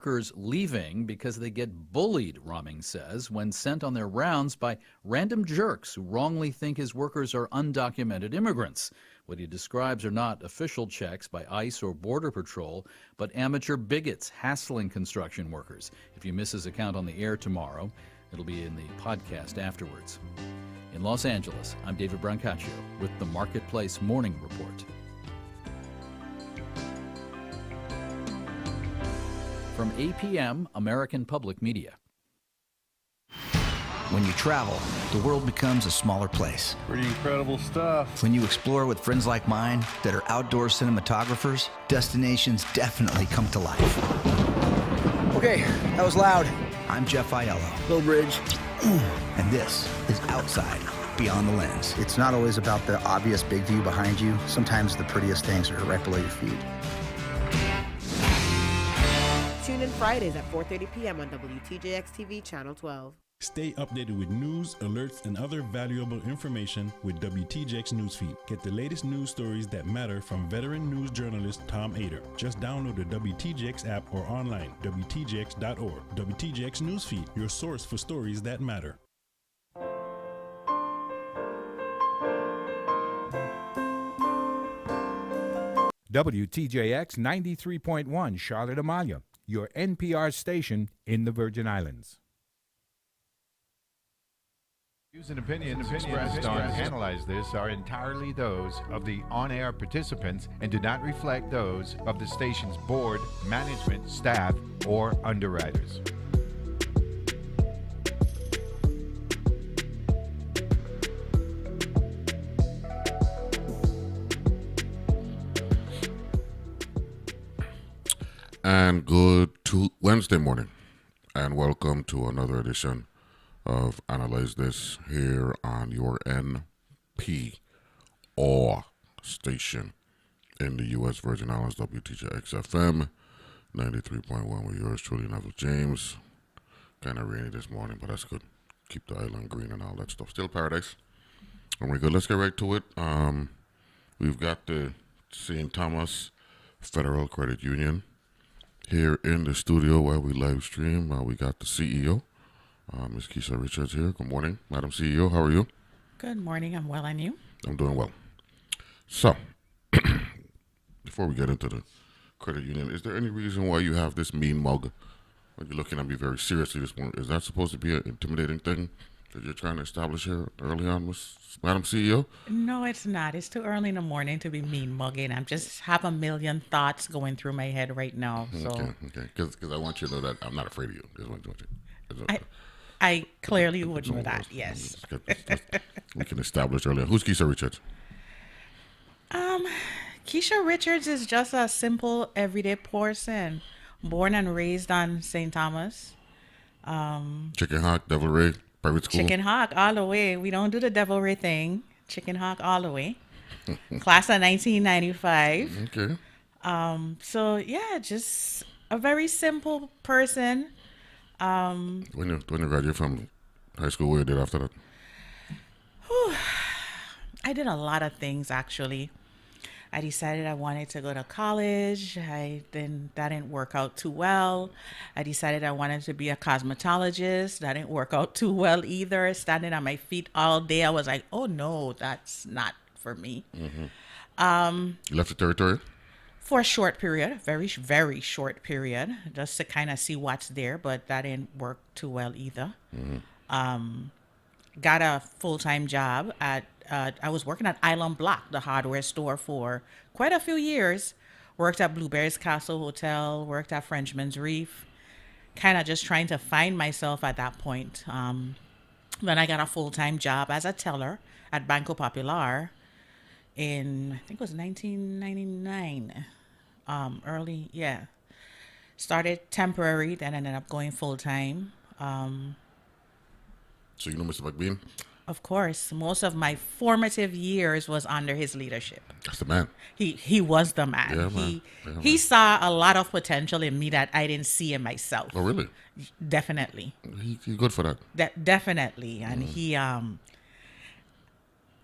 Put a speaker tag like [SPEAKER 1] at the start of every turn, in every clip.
[SPEAKER 1] workers leaving because they get bullied, Raming says, when sent on their rounds by random jerks who wrongly think his workers are undocumented immigrants. What he describes are not official checks by ICE or Border Patrol, but amateur bigots hassling construction workers. If you miss his account on the air tomorrow, it'll be in the podcast afterwards. In Los Angeles, I'm David Brancaccio with the Marketplace Morning Report. From APM, American Public Media.
[SPEAKER 2] When you travel, the world becomes a smaller place.
[SPEAKER 3] Pretty incredible stuff.
[SPEAKER 2] When you explore with friends like mine that are outdoor cinematographers, destinations definitely come to life.
[SPEAKER 4] Okay, that was loud.
[SPEAKER 2] I'm Jeff Aiello.
[SPEAKER 4] Low bridge.
[SPEAKER 2] And this is Outside Beyond the Lens.
[SPEAKER 4] It's not always about the obvious big view behind you. Sometimes the prettiest things are right below your feet.
[SPEAKER 5] Tune in Fridays at 4:30 p.m. on WTJX-TV Channel 12.
[SPEAKER 6] Stay updated with news, alerts, and other valuable information with WTJX Newsfeed. Get the latest news stories that matter from veteran news journalist Tom Ader. Just download the WTJX app or online, WTJX.org. WTJX Newsfeed, your source for stories that matter.
[SPEAKER 7] WTJX 93.1 Charlotte Amalia, your NPR station in the Virgin Islands.
[SPEAKER 8] Views and opinions expressed on Analyze This are entirely those of the on-air participants and do not reflect those of the station's board, management, staff, or underwriters.
[SPEAKER 9] And good Wednesday morning, and welcome to another edition of Analyze This here on your NPR station in the U.S. Virgin Islands, WTJX FM 93.1 with yours truly, Neville James. Kind of rainy this morning, but that's good. Keep the island green and all that stuff. Still paradise. And we're good. Let's get right to it. We've got the St. Thomas Federal Credit Union here in the studio where we live stream. We got the CEO, Ms. Keisha Richards here. Good morning, Madam CEO. How are you?
[SPEAKER 10] Good morning. I'm well, and you?
[SPEAKER 9] I'm doing well. So, before we get into the credit union, is there any reason why you have this mean mug? When you're looking at me very seriously this morning, is that supposed to be an intimidating thing that you're trying to establish here early on, Madam CEO?
[SPEAKER 10] No, it's not. It's too early in the morning to be mean mugging. I'm just have a million thoughts going through my head right now. So.
[SPEAKER 9] Okay. Because I want you to know that I'm not afraid of you.
[SPEAKER 10] I clearly would know that, yes.
[SPEAKER 9] We can establish earlier. Who's Keisha Richards?
[SPEAKER 10] Keisha Richards is just a simple, everyday person. Born and raised on St. Thomas.
[SPEAKER 9] Chicken Hawk, Devil Ray, private school?
[SPEAKER 10] Chicken Hawk all the way. We don't do the Devil Ray thing. Chicken Hawk all the way. Class of 1995.
[SPEAKER 9] Okay.
[SPEAKER 10] So, yeah, just a very simple person.
[SPEAKER 9] When you graduated from high school, what you did after that?
[SPEAKER 10] I did a lot of things, actually. I decided I wanted to go to college. That didn't work out too well. I decided I wanted to be a cosmetologist. That didn't work out too well either. Standing on my feet all day, I was like, oh no, that's not for me.
[SPEAKER 9] Mm-hmm. You left the territory?
[SPEAKER 10] For a short period, very, very short period, just to kind of see what's there, but that didn't work too well either. Mm-hmm. Got a full-time job at, I was working at Island Block, the hardware store, for quite a few years. Worked at Blueberry's Castle Hotel, worked at Frenchman's Reef, kind of just trying to find myself at that point. Then I got a full-time job as a teller at Banco Popular in, I think it was 1999. Started temporary, then ended up going full-time.
[SPEAKER 9] So you know Mr. McBean?
[SPEAKER 10] Of course. Most of my formative years was under his leadership.
[SPEAKER 9] That's the man.
[SPEAKER 10] He was the man.
[SPEAKER 9] Yeah, man.
[SPEAKER 10] He saw a lot of potential in me that I didn't see in myself.
[SPEAKER 9] Oh, really?
[SPEAKER 10] Definitely.
[SPEAKER 9] He's good for that.
[SPEAKER 10] Definitely. And he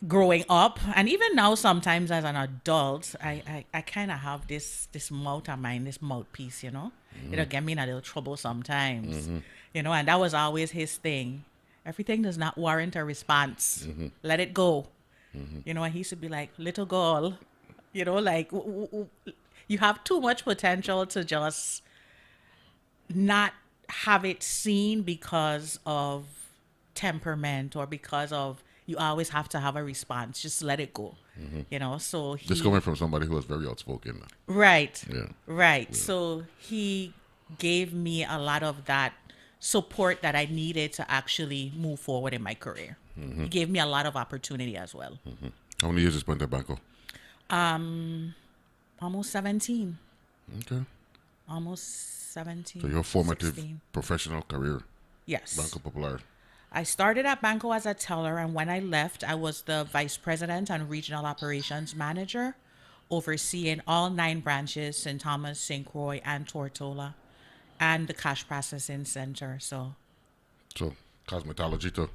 [SPEAKER 10] growing up, and even now sometimes as an adult, I kind of have this mouth of mine, this mouthpiece, you know. It'll get me in a little trouble sometimes, you know, and that was always his thing. Everything does not warrant a response. Let it go. You know, and he used to be like, little girl, you know, like, you have too much potential to just not have it seen because of temperament or because of you always have to have a response. Just let it go. You know, so he...
[SPEAKER 9] Just coming from somebody who was very outspoken.
[SPEAKER 10] Right.
[SPEAKER 9] Yeah.
[SPEAKER 10] Right.
[SPEAKER 9] Yeah.
[SPEAKER 10] So he gave me a lot of that support that I needed to actually move forward in my career. He gave me a lot of opportunity as well.
[SPEAKER 9] How many years you spent at Banco?
[SPEAKER 10] Almost 17.
[SPEAKER 9] Okay.
[SPEAKER 10] Almost 17.
[SPEAKER 9] So your formative
[SPEAKER 10] 16.
[SPEAKER 9] professional career,
[SPEAKER 10] Yes.
[SPEAKER 9] Banco Popular.
[SPEAKER 10] I started at Banco as a teller, and when I left, I was the vice president and regional operations manager, overseeing all 9 branches, St. Thomas, St. Croix, and Tortola, and the cash processing center. So
[SPEAKER 9] cosmetology to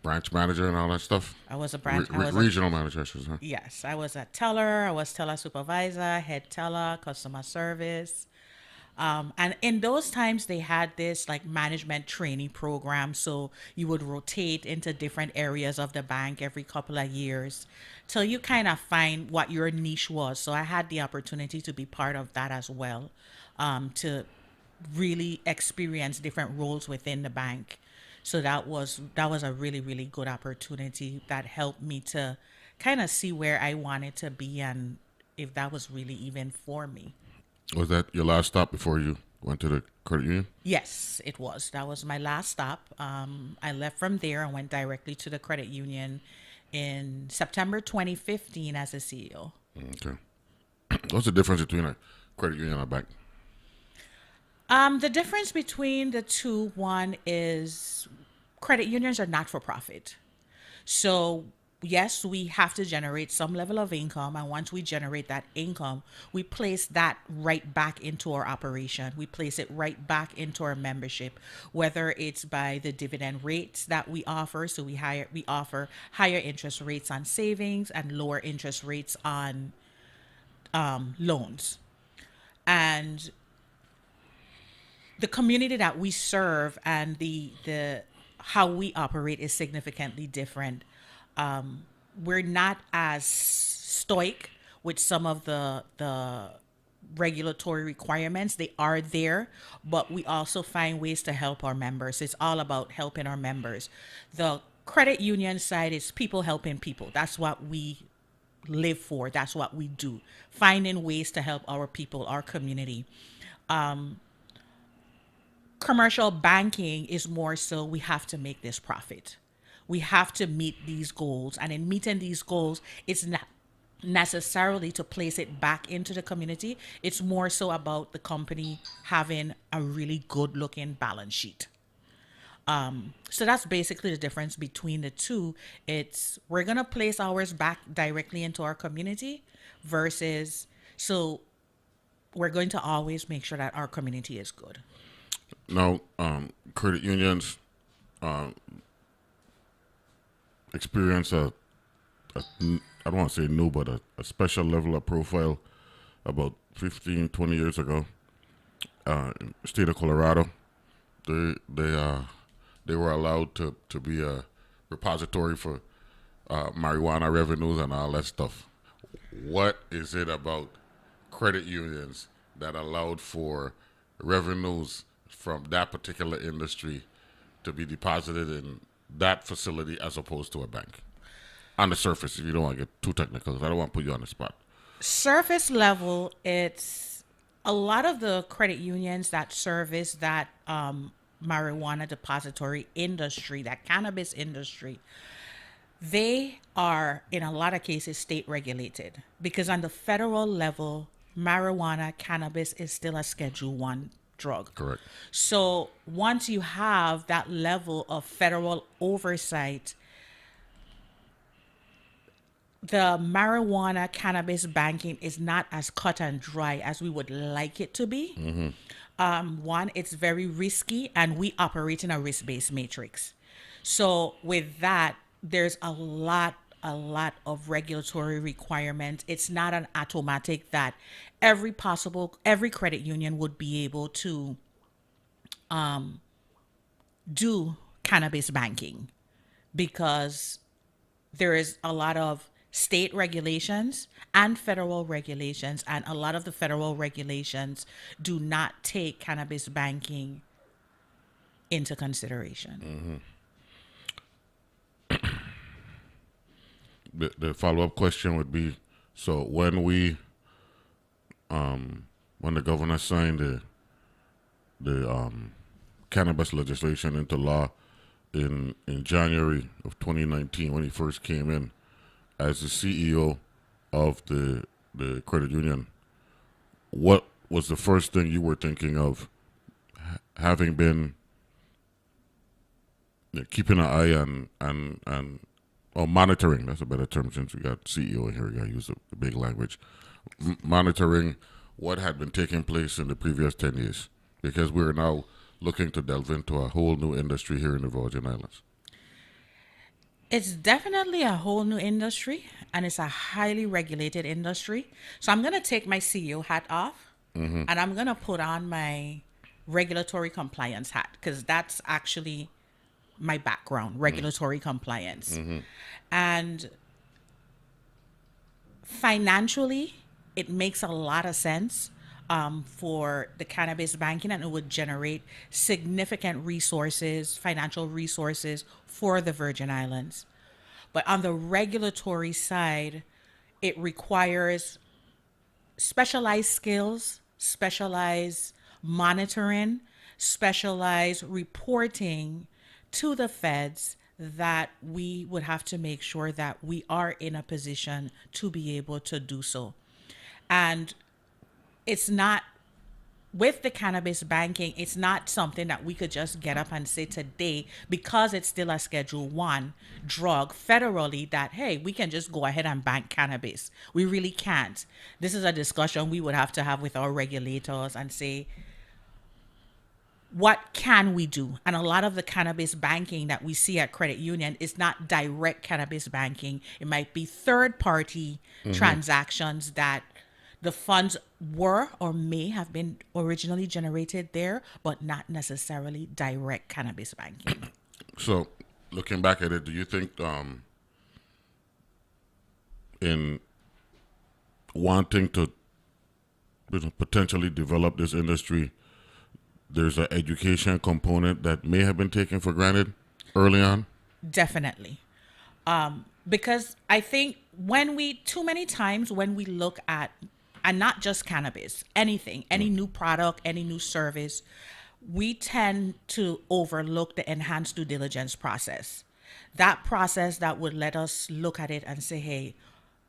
[SPEAKER 9] branch manager and all that stuff.
[SPEAKER 10] I was a branch.
[SPEAKER 9] Regional manager, I should say.
[SPEAKER 10] Yes, I was a teller. I was teller supervisor, head teller, customer service. And in those times, they had this like management training program. So you would rotate into different areas of the bank every couple of years till you kind of find what your niche was. So I had the opportunity to be part of that as well, to really experience different roles within the bank. So that was a really, really good opportunity that helped me to kind of see where I wanted to be and if that was really even for me.
[SPEAKER 9] Was that your last stop before you went to the credit union?
[SPEAKER 10] Yes, it was. That was my last stop. I left from there and went directly to the credit union in September 2015 as a CEO.
[SPEAKER 9] Okay. What's the difference between a credit union and a bank?
[SPEAKER 10] The difference between the two, one is credit unions are not for profit. So yes, we have to generate some level of income. And once we generate that income, we place that right back into our operation. We place it right back into our membership, whether it's by the dividend rates that we offer. So we offer higher interest rates on savings and lower interest rates on loans. And the community that we serve and the how we operate is significantly different. We're not as stoic with some of the regulatory requirements. They are there, but we also find ways to help our members. It's all about helping our members. The credit union side is people helping people. That's what we live for. That's what we do. Finding ways to help our people, our community. Commercial banking is more so we have to make this profit. We have to meet these goals. And in meeting these goals, it's not necessarily to place it back into the community. It's more so about the company having a really good looking balance sheet. So that's basically the difference between the two. It's we're going to place ours back directly into our community versus so we're going to always make sure that our community is good.
[SPEAKER 9] Now, credit unions experience I don't want to say new, but a special level of profile about 15, 20 years ago. In the state of Colorado, they were allowed to be a repository for marijuana revenues and all that stuff. What is it about credit unions that allowed for revenues from that particular industry to be deposited in that facility as opposed to a bank? On the surface, if you don't want to get too technical, 'cause I don't want to put you on the spot.
[SPEAKER 10] Surface level, it's a lot of the credit unions that service that marijuana depository industry, that cannabis industry, they are, in a lot of cases, state regulated. Because on the federal level, marijuana, cannabis is still a Schedule I drug.
[SPEAKER 9] Correct.
[SPEAKER 10] So once you have that level of federal oversight, the marijuana cannabis banking is not as cut and dry as we would like it to be. One, it's very risky, and we operate in a risk-based matrix. So with that, there's a lot of regulatory requirements. It's not an automatic that every credit union would be able to do cannabis banking, because there is a lot of state regulations and federal regulations, and a lot of the federal regulations do not take cannabis banking into consideration.
[SPEAKER 9] The follow-up question would be, so when the governor signed the cannabis legislation into law in January of 2019, when he first came in as the CEO of the credit union, what was the first thing you were thinking of, having been keeping an eye or monitoring? That's a better term, since we got CEO in here. We got to use the big language. Monitoring what had been taking place in the previous 10 years, because we're now looking to delve into a whole new industry here in the Virgin Islands.
[SPEAKER 10] It's definitely a whole new industry, and it's a highly regulated industry. So I'm going to take my CEO hat off, and I'm going to put on my regulatory compliance hat, because that's actually my background, regulatory compliance. And financially, it makes a lot of sense for the cannabis banking, and it would generate significant resources, financial resources for the Virgin Islands. But on the regulatory side, it requires specialized skills, specialized monitoring, specialized reporting to the feds, that we would have to make sure that we are in a position to be able to do so. And it's not, with the cannabis banking, it's not something that we could just get up and say today, because it's still a Schedule I drug federally, that, hey, we can just go ahead and bank cannabis. We really can't. This is a discussion we would have to have with our regulators and say, what can we do? And a lot of the cannabis banking that we see at credit union is not direct cannabis banking. It might be third-party transactions that the funds were or may have been originally generated there, but not necessarily direct cannabis banking.
[SPEAKER 9] So, looking back at it, do you think in wanting to potentially develop this industry, there's an education component that may have been taken for granted early on?
[SPEAKER 10] Definitely. Because I think too many times when we look at, and not just cannabis, anything, any new product, any new service, we tend to overlook the enhanced due diligence process. That process that would let us look at it and say, hey,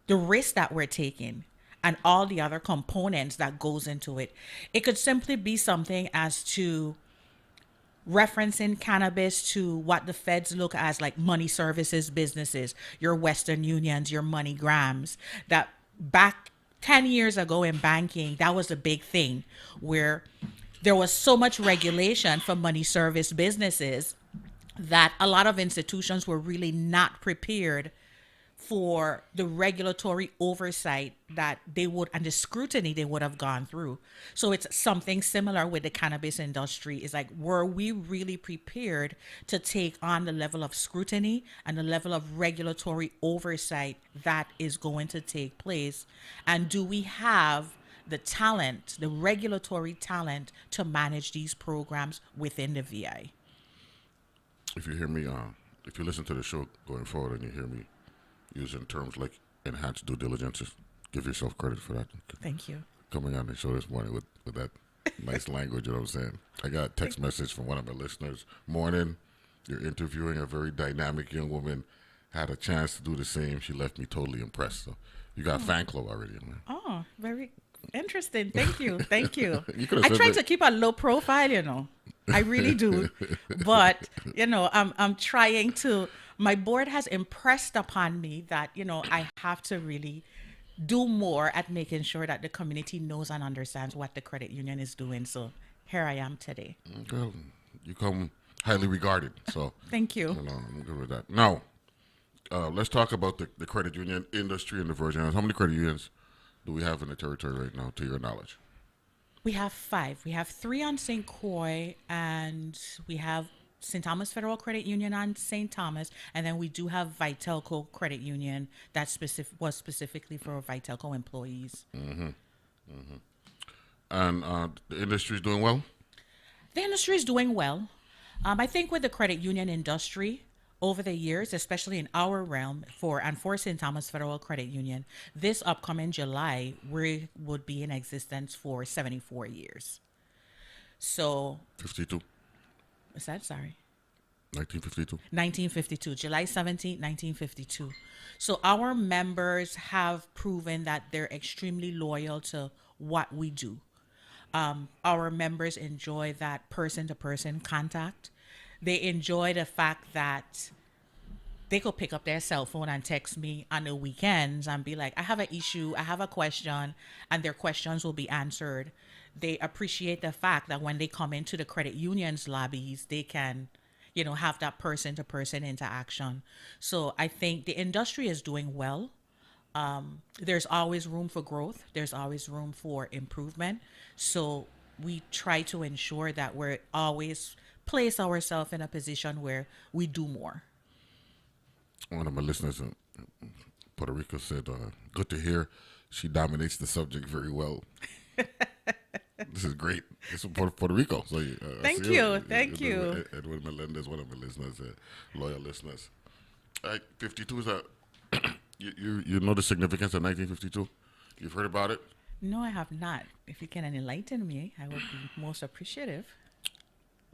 [SPEAKER 10] the risk that we're taking and all the other components that goes into it. It could simply be something as to referencing cannabis to what the feds look as like money services businesses, your Western Unions, your MoneyGrams, that back 10 years ago in banking, that was a big thing where there was so much regulation for money service businesses that a lot of institutions were really not prepared for the regulatory oversight that they would, and the scrutiny they would have gone through. So it's something similar with the cannabis industry. It's like, were we really prepared to take on the level of scrutiny and the level of regulatory oversight that is going to take place? And do we have the talent, the regulatory talent, to manage these programs within the VI?
[SPEAKER 9] If you hear me, if you listen to the show going forward and you hear me using terms like enhanced due diligence, just give yourself credit for that.
[SPEAKER 10] Thank you.
[SPEAKER 9] Coming on the show this morning with that nice language, you know what I'm saying? I got a text message from one of my listeners. Morning, you're interviewing a very dynamic young woman. Had a chance to do the same. She left me totally impressed. So you got a fan club already. Man.
[SPEAKER 10] Oh, very interesting. Thank you. Thank you.
[SPEAKER 9] I
[SPEAKER 10] try to keep a low profile, you know. I really do. But, you know, I'm trying to, my board has impressed upon me that, you know, I have to really do more at making sure that the community knows and understands what the credit union is doing. So here I am today.
[SPEAKER 9] Well, you come highly regarded. So
[SPEAKER 10] thank you.
[SPEAKER 9] I'm good with that. Now, let's talk about the credit union industry in the Virgin Islands. How many credit unions do we have in the territory right now, to your knowledge?
[SPEAKER 10] We have 5. We have 3 on St. Croix, and we have St. Thomas Federal Credit Union on St. Thomas, and then we do have Vitelco Credit Union that was specifically for Vitelco employees.
[SPEAKER 9] And the industry is doing well?
[SPEAKER 10] The industry is doing well. I think with the credit union industry over the years, especially in our realm for St. Thomas Federal Credit Union, this upcoming July, we would be in existence for 74 years. So
[SPEAKER 9] 52.
[SPEAKER 10] Is that, sorry?
[SPEAKER 9] 1952.
[SPEAKER 10] 1952, July 17th, 1952. So our members have proven that they're extremely loyal to what we do. Our members enjoy that person-to-person contact. They enjoy the fact that they could pick up their cell phone and text me on the weekends and be like, I have an issue, I have a question, and their questions will be answered. They appreciate the fact that when they come into the credit union's lobbies, they can, have that person-to-person interaction. So I think the industry is doing well. There's always room for growth. There's always room for improvement. So we try to ensure that we're always place ourselves in a position where we do more.
[SPEAKER 9] One of my listeners in Puerto Rico said, good to hear. She dominates the subject very well. This is great. This is Puerto Rico. So
[SPEAKER 10] Thank you.
[SPEAKER 9] Edwin Melendez, one of my listeners, loyal listeners. 52 is a... You know the significance of 1952? You've heard about it?
[SPEAKER 10] No, I have not. If you can enlighten me, I would be most appreciative.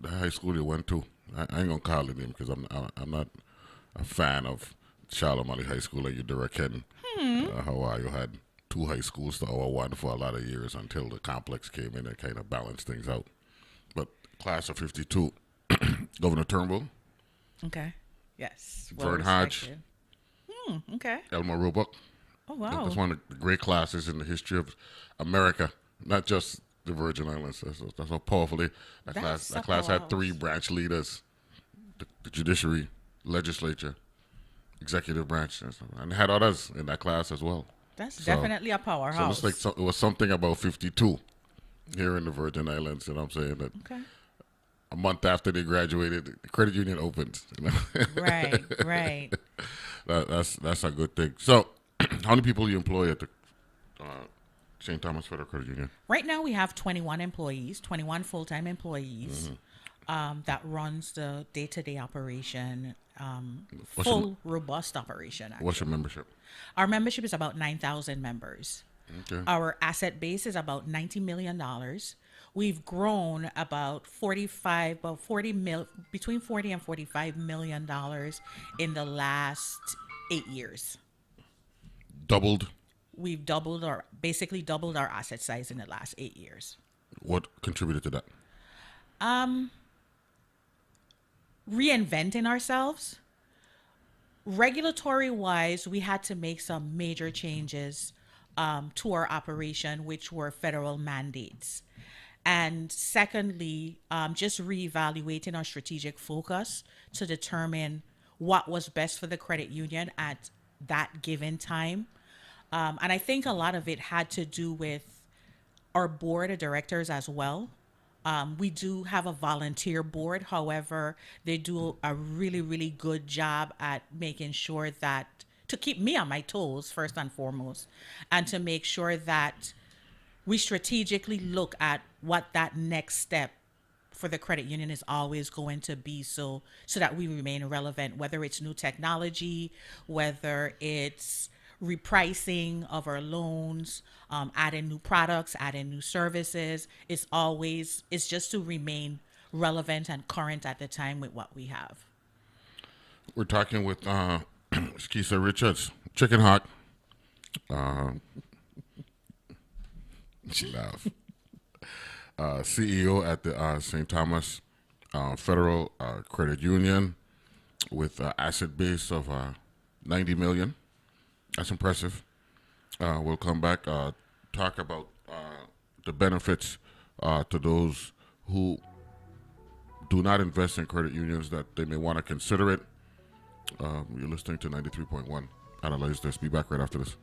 [SPEAKER 9] The high school you went to, I ain't gonna call it name because I'm not a fan of Charlotte High School or Udara-Ken. Hawaii had 2 high schools to our 1 for a lot of years until the complex came in and kind of balanced things out. But class of 52, Governor Turnbull.
[SPEAKER 10] Okay. Yes.
[SPEAKER 9] Vern Hodge.
[SPEAKER 10] Okay.
[SPEAKER 9] Elmer Roebuck.
[SPEAKER 10] Oh, wow.
[SPEAKER 9] That's one of the great classes in the history of America, not just the Virgin Islands. That's how powerfully that class had 3 branch leaders: the judiciary, legislature, executive branch, and had others in that class as well.
[SPEAKER 10] That's definitely a powerhouse.
[SPEAKER 9] So it was something about 52 here in the Virgin Islands, and I'm saying that.
[SPEAKER 10] Okay.
[SPEAKER 9] A month after they graduated, the credit union opened.
[SPEAKER 10] Right.
[SPEAKER 9] That's a good thing. So, how many people do you employ at the St. Thomas Federal Credit Union?
[SPEAKER 10] Right now, we have 21 employees, 21 full-time employees that runs the day-to-day operation, robust operation. Actually.
[SPEAKER 9] What's your membership?
[SPEAKER 10] Our membership is about 9,000 members.
[SPEAKER 9] Okay.
[SPEAKER 10] Our asset base is about $90 million. We've grown about between $40 and $45 million in the last 8 years.
[SPEAKER 9] Doubled?
[SPEAKER 10] We've basically doubled our asset size in the last 8 years.
[SPEAKER 9] What contributed to that?
[SPEAKER 10] Reinventing ourselves. Regulatory wise, we had to make some major changes to our operation, which were federal mandates. And secondly, just reevaluating our strategic focus to determine what was best for the credit union at that given time. And I think a lot of it had to do with our board of directors as well. We do have a volunteer board. However, they do a really, really good job at making sure that to keep me on my toes, first and foremost, and to make sure that we strategically look at what that next step for the credit union is always going to be so that we remain relevant, whether it's new technology, whether it's repricing of our loans, adding new products, adding new services. It's just to remain relevant and current at the time with what we have.
[SPEAKER 9] We're talking with Skisa Richards, Chicken Hawk. She laughed. CEO at the St. Thomas Federal Credit Union with asset base of $90 million. That's impressive. We'll come back, talk about the benefits to those who do not invest in credit unions, that they may want to consider it, You're listening to 93.1. Analyze this. Be back right after this.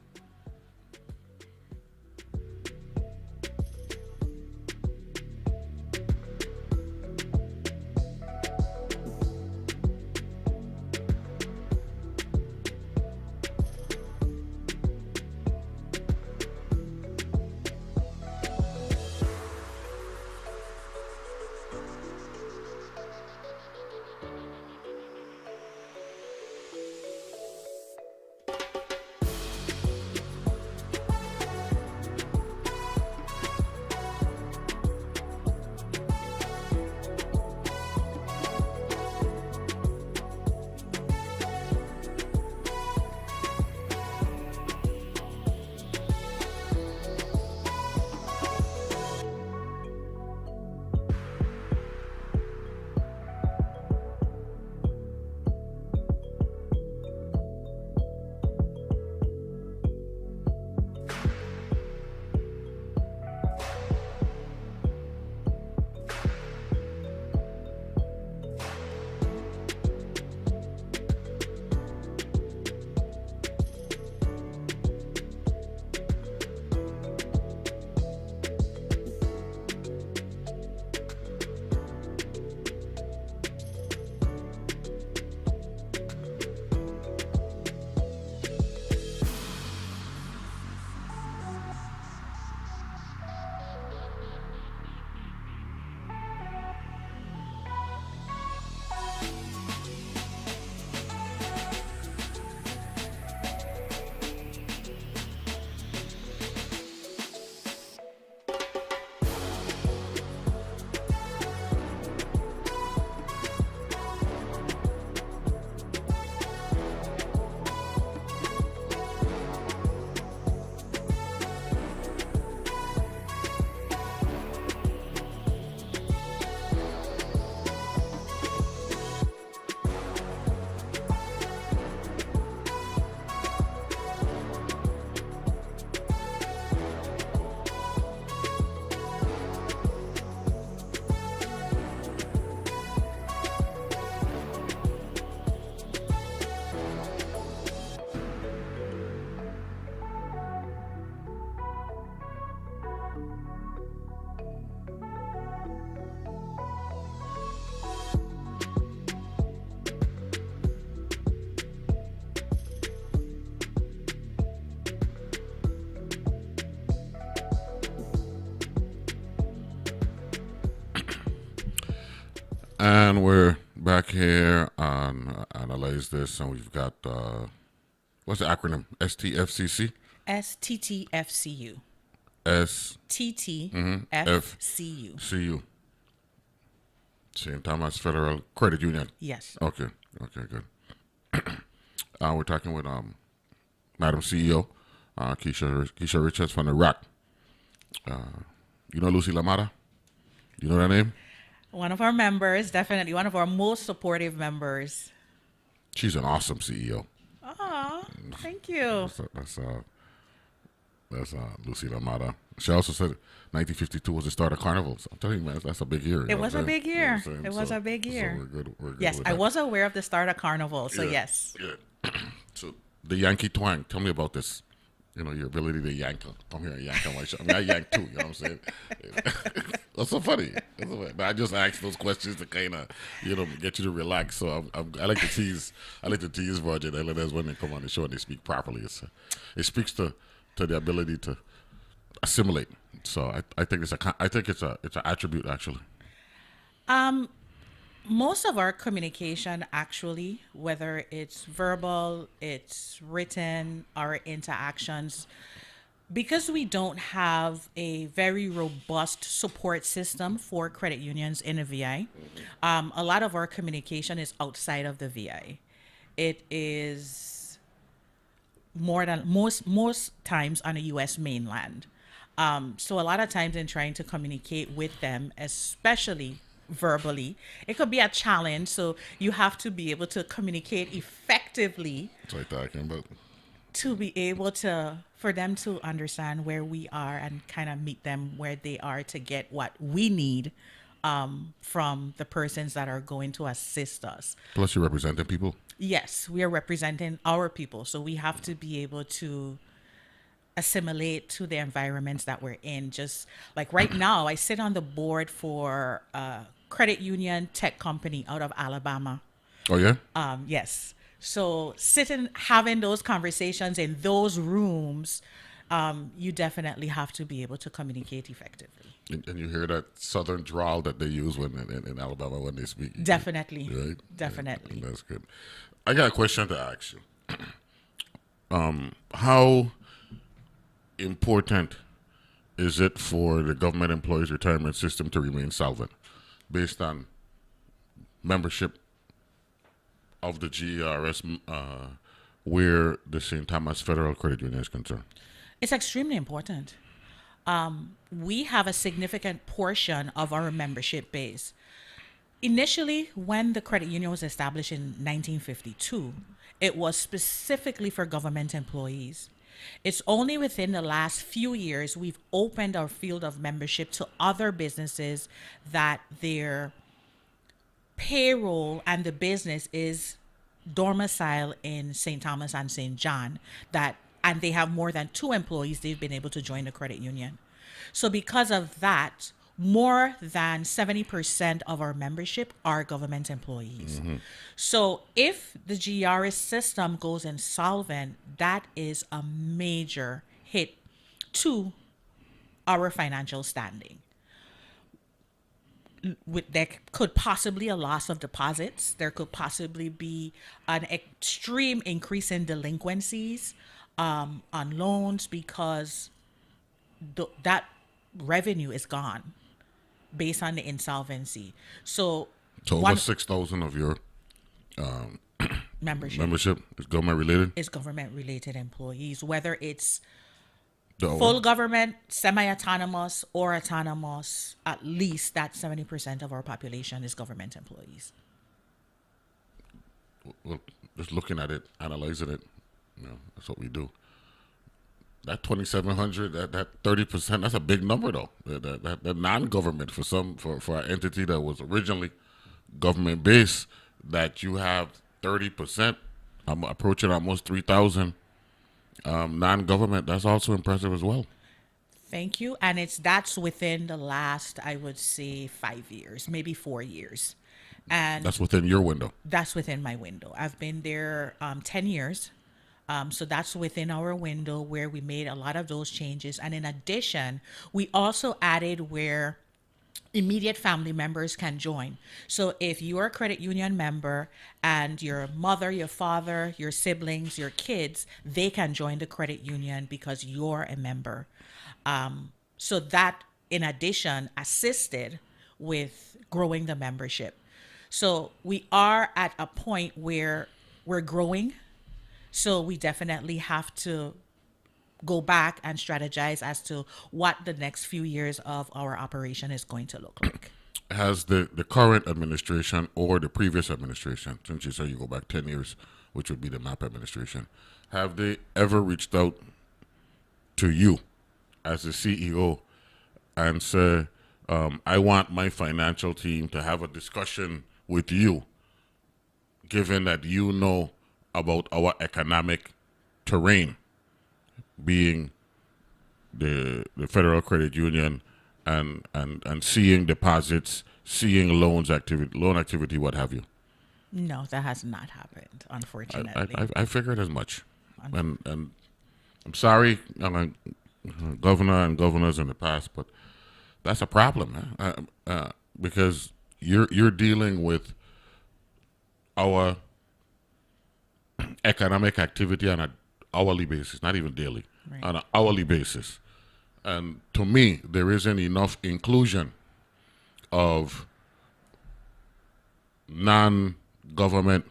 [SPEAKER 9] And we're back here on Analyze This, and we've got, what's the acronym? STFCC?
[SPEAKER 10] STTFCU.
[SPEAKER 9] STTFCU.
[SPEAKER 10] TTFCU.
[SPEAKER 9] St. Thomas Federal Credit Union.
[SPEAKER 10] Yes.
[SPEAKER 9] Okay, good. We're talking with Madam CEO, Keisha Richards from Iraq. You know Lucy Lamada? You know that name?
[SPEAKER 10] One of our members, definitely one of our most supportive members.
[SPEAKER 9] She's an awesome CEO.
[SPEAKER 10] Oh, thank you.
[SPEAKER 9] That's Lucy Lamada. She also said 1952 was the start of carnivals. I'm telling you, man, that's a big year.
[SPEAKER 10] It was a big year.
[SPEAKER 9] You know
[SPEAKER 10] it was a big year.
[SPEAKER 9] So we're good
[SPEAKER 10] yes,
[SPEAKER 9] with
[SPEAKER 10] I
[SPEAKER 9] that.
[SPEAKER 10] was aware of the start of carnival. So yes.
[SPEAKER 9] Yeah. So the Yankee twang. Tell me about this. You know, your ability to yank. Come here and yank on my show. I mean, I yank too. You know what I'm saying? That's so funny. I just ask those questions to kind of, get you to relax. So I like to tease. I like to tease Roger and Hernandez when they come on the show and they speak properly. It speaks to the ability to assimilate. So I think it's an attribute actually.
[SPEAKER 10] Most of our communication, actually, whether it's verbal, it's written, our interactions, because we don't have a very robust support system for credit unions in the VI, a lot of our communication is outside of the VI. It is more than most times on the U.S. mainland. So a lot of times in trying to communicate with them, especially verbally, it could be a challenge. So you have to be able to communicate effectively.
[SPEAKER 9] That's what I'm talking about.
[SPEAKER 10] To be able to, for them to understand where we are and kind of meet them where they are to get what we need from the persons that are going to assist us.
[SPEAKER 9] Plus, you're representing people.
[SPEAKER 10] Yes, we are representing our people, so we have to be able to assimilate to the environments that we're in. Just like right now, I sit on the board for a credit union tech company out of Alabama.
[SPEAKER 9] Oh, yeah?
[SPEAKER 10] Yes. So sitting, having those conversations in those rooms, you definitely have to be able to communicate effectively.
[SPEAKER 9] And you hear that southern drawl that they use when in Alabama when they speak.
[SPEAKER 10] Definitely.
[SPEAKER 9] Right?
[SPEAKER 10] Definitely.
[SPEAKER 9] Yeah, that's good. I got a question to ask you. How important is it for the government employees retirement system to remain solvent based on membership of the GERS where the St. Thomas Federal Credit Union is concerned?
[SPEAKER 10] It's extremely important. We have a significant portion of our membership base. Initially, when the credit union was established in 1952, it was specifically for government employees. It's only within the last few years we've opened our field of membership to other businesses that their payroll and the business is domicile in St. Thomas and St. John, and they have more than 2 employees, they've been able to join the credit union. So because of that, more than 70% of our membership are government employees. Mm-hmm. So if the GERS system goes insolvent, that is a major hit to our financial standing. There could possibly a loss of deposits. There could possibly be an extreme increase in delinquencies on loans because that revenue is gone based on the insolvency. So
[SPEAKER 9] over 6,000 of your membership is government related?
[SPEAKER 10] Is government related employees, whether it's full government, semi-autonomous, or autonomous. At least that 70% of our population is government employees.
[SPEAKER 9] Well, just looking at it, analyzing it, that's what we do. That 2,700, that 30%, that's a big number though. That non-government for an entity that was originally government based, that you have 30%. I'm approaching almost 3,000 non-government. That's also impressive as well.
[SPEAKER 10] Thank you. And that's within the last, I would say, 5 years, maybe 4 years. And
[SPEAKER 9] that's within your window.
[SPEAKER 10] That's within my window. I've been there 10 years. So that's within our window where we made a lot of those changes. And in addition, we also added where immediate family members can join. So if you're a credit union member and your mother, your father, your siblings, your kids, they can join the credit union because you're a member. So that, in addition, assisted with growing the membership. So we are at a point where we're growing. So we definitely have to go back and strategize as to what the next few years of our operation is going to look like.
[SPEAKER 9] Has the current administration or the previous administration, since you say you go back 10 years, which would be the MAP administration, have they ever reached out to you as the CEO and say, I want my financial team to have a discussion with you, given that you know about our economic terrain, being the Federal Credit Union and seeing deposits, seeing loan activity, what have you?
[SPEAKER 10] No, that has not happened, unfortunately.
[SPEAKER 9] I figured as much. And I'm sorry, governor and governors in the past, but that's a problem, because you're dealing with our economic activity on an hourly basis, not even daily, right. On an hourly basis. And to me, there isn't enough inclusion of non-government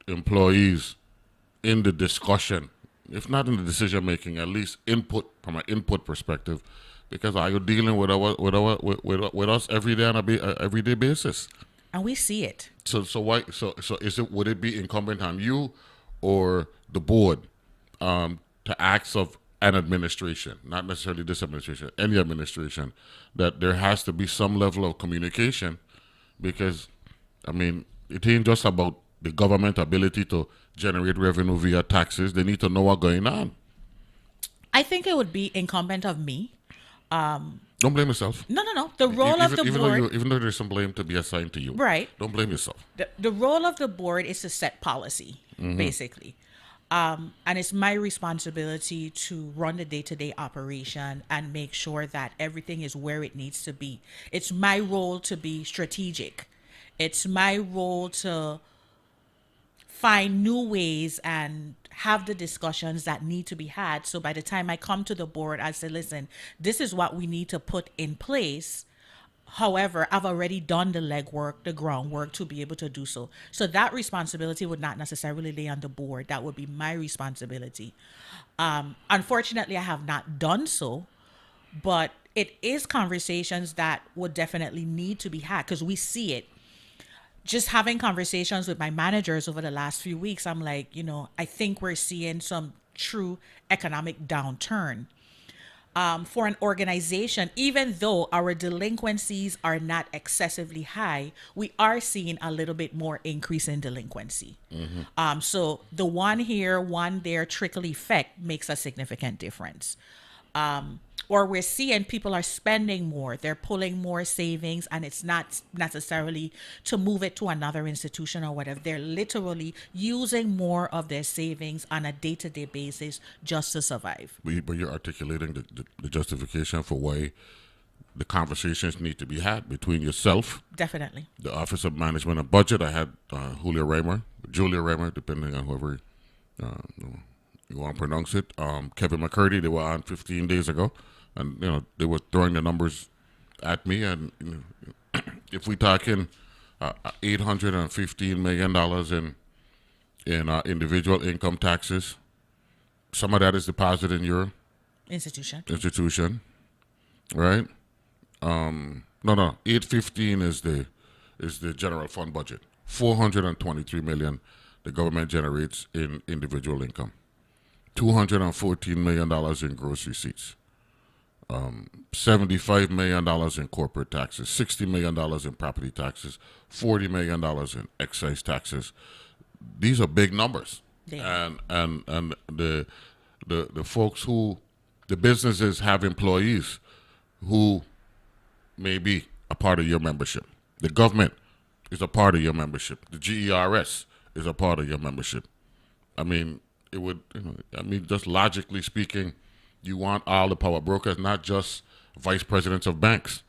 [SPEAKER 9] employees in the discussion, if not in the decision making, at least input from an input perspective, because are you dealing with us every day on a everyday basis?
[SPEAKER 10] And we see it.
[SPEAKER 9] So would it be incumbent on you or the board to ask of an administration, not necessarily this administration, any administration, that there has to be some level of communication, because, I mean, it ain't just about the government ability to generate revenue via taxes. They need to know what's going on.
[SPEAKER 10] I think it would be incumbent of me.
[SPEAKER 9] Don't blame yourself.
[SPEAKER 10] No. The role of the board,
[SPEAKER 9] even though there's some blame to be assigned to you,
[SPEAKER 10] right?
[SPEAKER 9] Don't blame yourself.
[SPEAKER 10] The role of the board is to set policy, basically. And it's my responsibility to run the day-to-day operation and make sure that everything is where it needs to be. It's my role to be strategic. It's my role to find new ways and have the discussions that need to be had. So by the time I come to the board, I say, listen, this is what we need to put in place. However, I've already done the legwork, the groundwork to be able to do so. So that responsibility would not necessarily lay on the board. That would be my responsibility. Unfortunately, I have not done so, but it is conversations that would definitely need to be had because we see it. Just having conversations with my managers over the last few weeks, I'm like, I think we're seeing some true economic downturn. For an organization, even though our delinquencies are not excessively high, we are seeing a little bit more increase in delinquency. So the one here, one there trickle effect makes a significant difference. Or we're seeing people are spending more, they're pulling more savings, and it's not necessarily to move it to another institution or whatever. They're literally using more of their savings on a day-to-day basis just to survive.
[SPEAKER 9] But you're articulating the justification for why the conversations need to be had between yourself,
[SPEAKER 10] definitely,
[SPEAKER 9] the Office of Management and Budget. I had Julia Raymer, depending on whoever you want to pronounce it. Kevin McCurdy, they were on 15 days ago. And, they were throwing the numbers at me. And if we're talking $815 million in individual income taxes, some of that is deposited in your institution, right? No, 815 is the general fund budget. 423 million the government generates in individual income. $214 million in gross receipts. $75 million in corporate taxes, $60 million in property taxes, $40 million in excise taxes. These are big numbers. Yeah. And the folks the businesses have employees who may be a part of your membership. The government is a part of your membership. The GERS is a part of your membership. I mean, just logically speaking, you want all the power brokers, not just vice presidents of banks.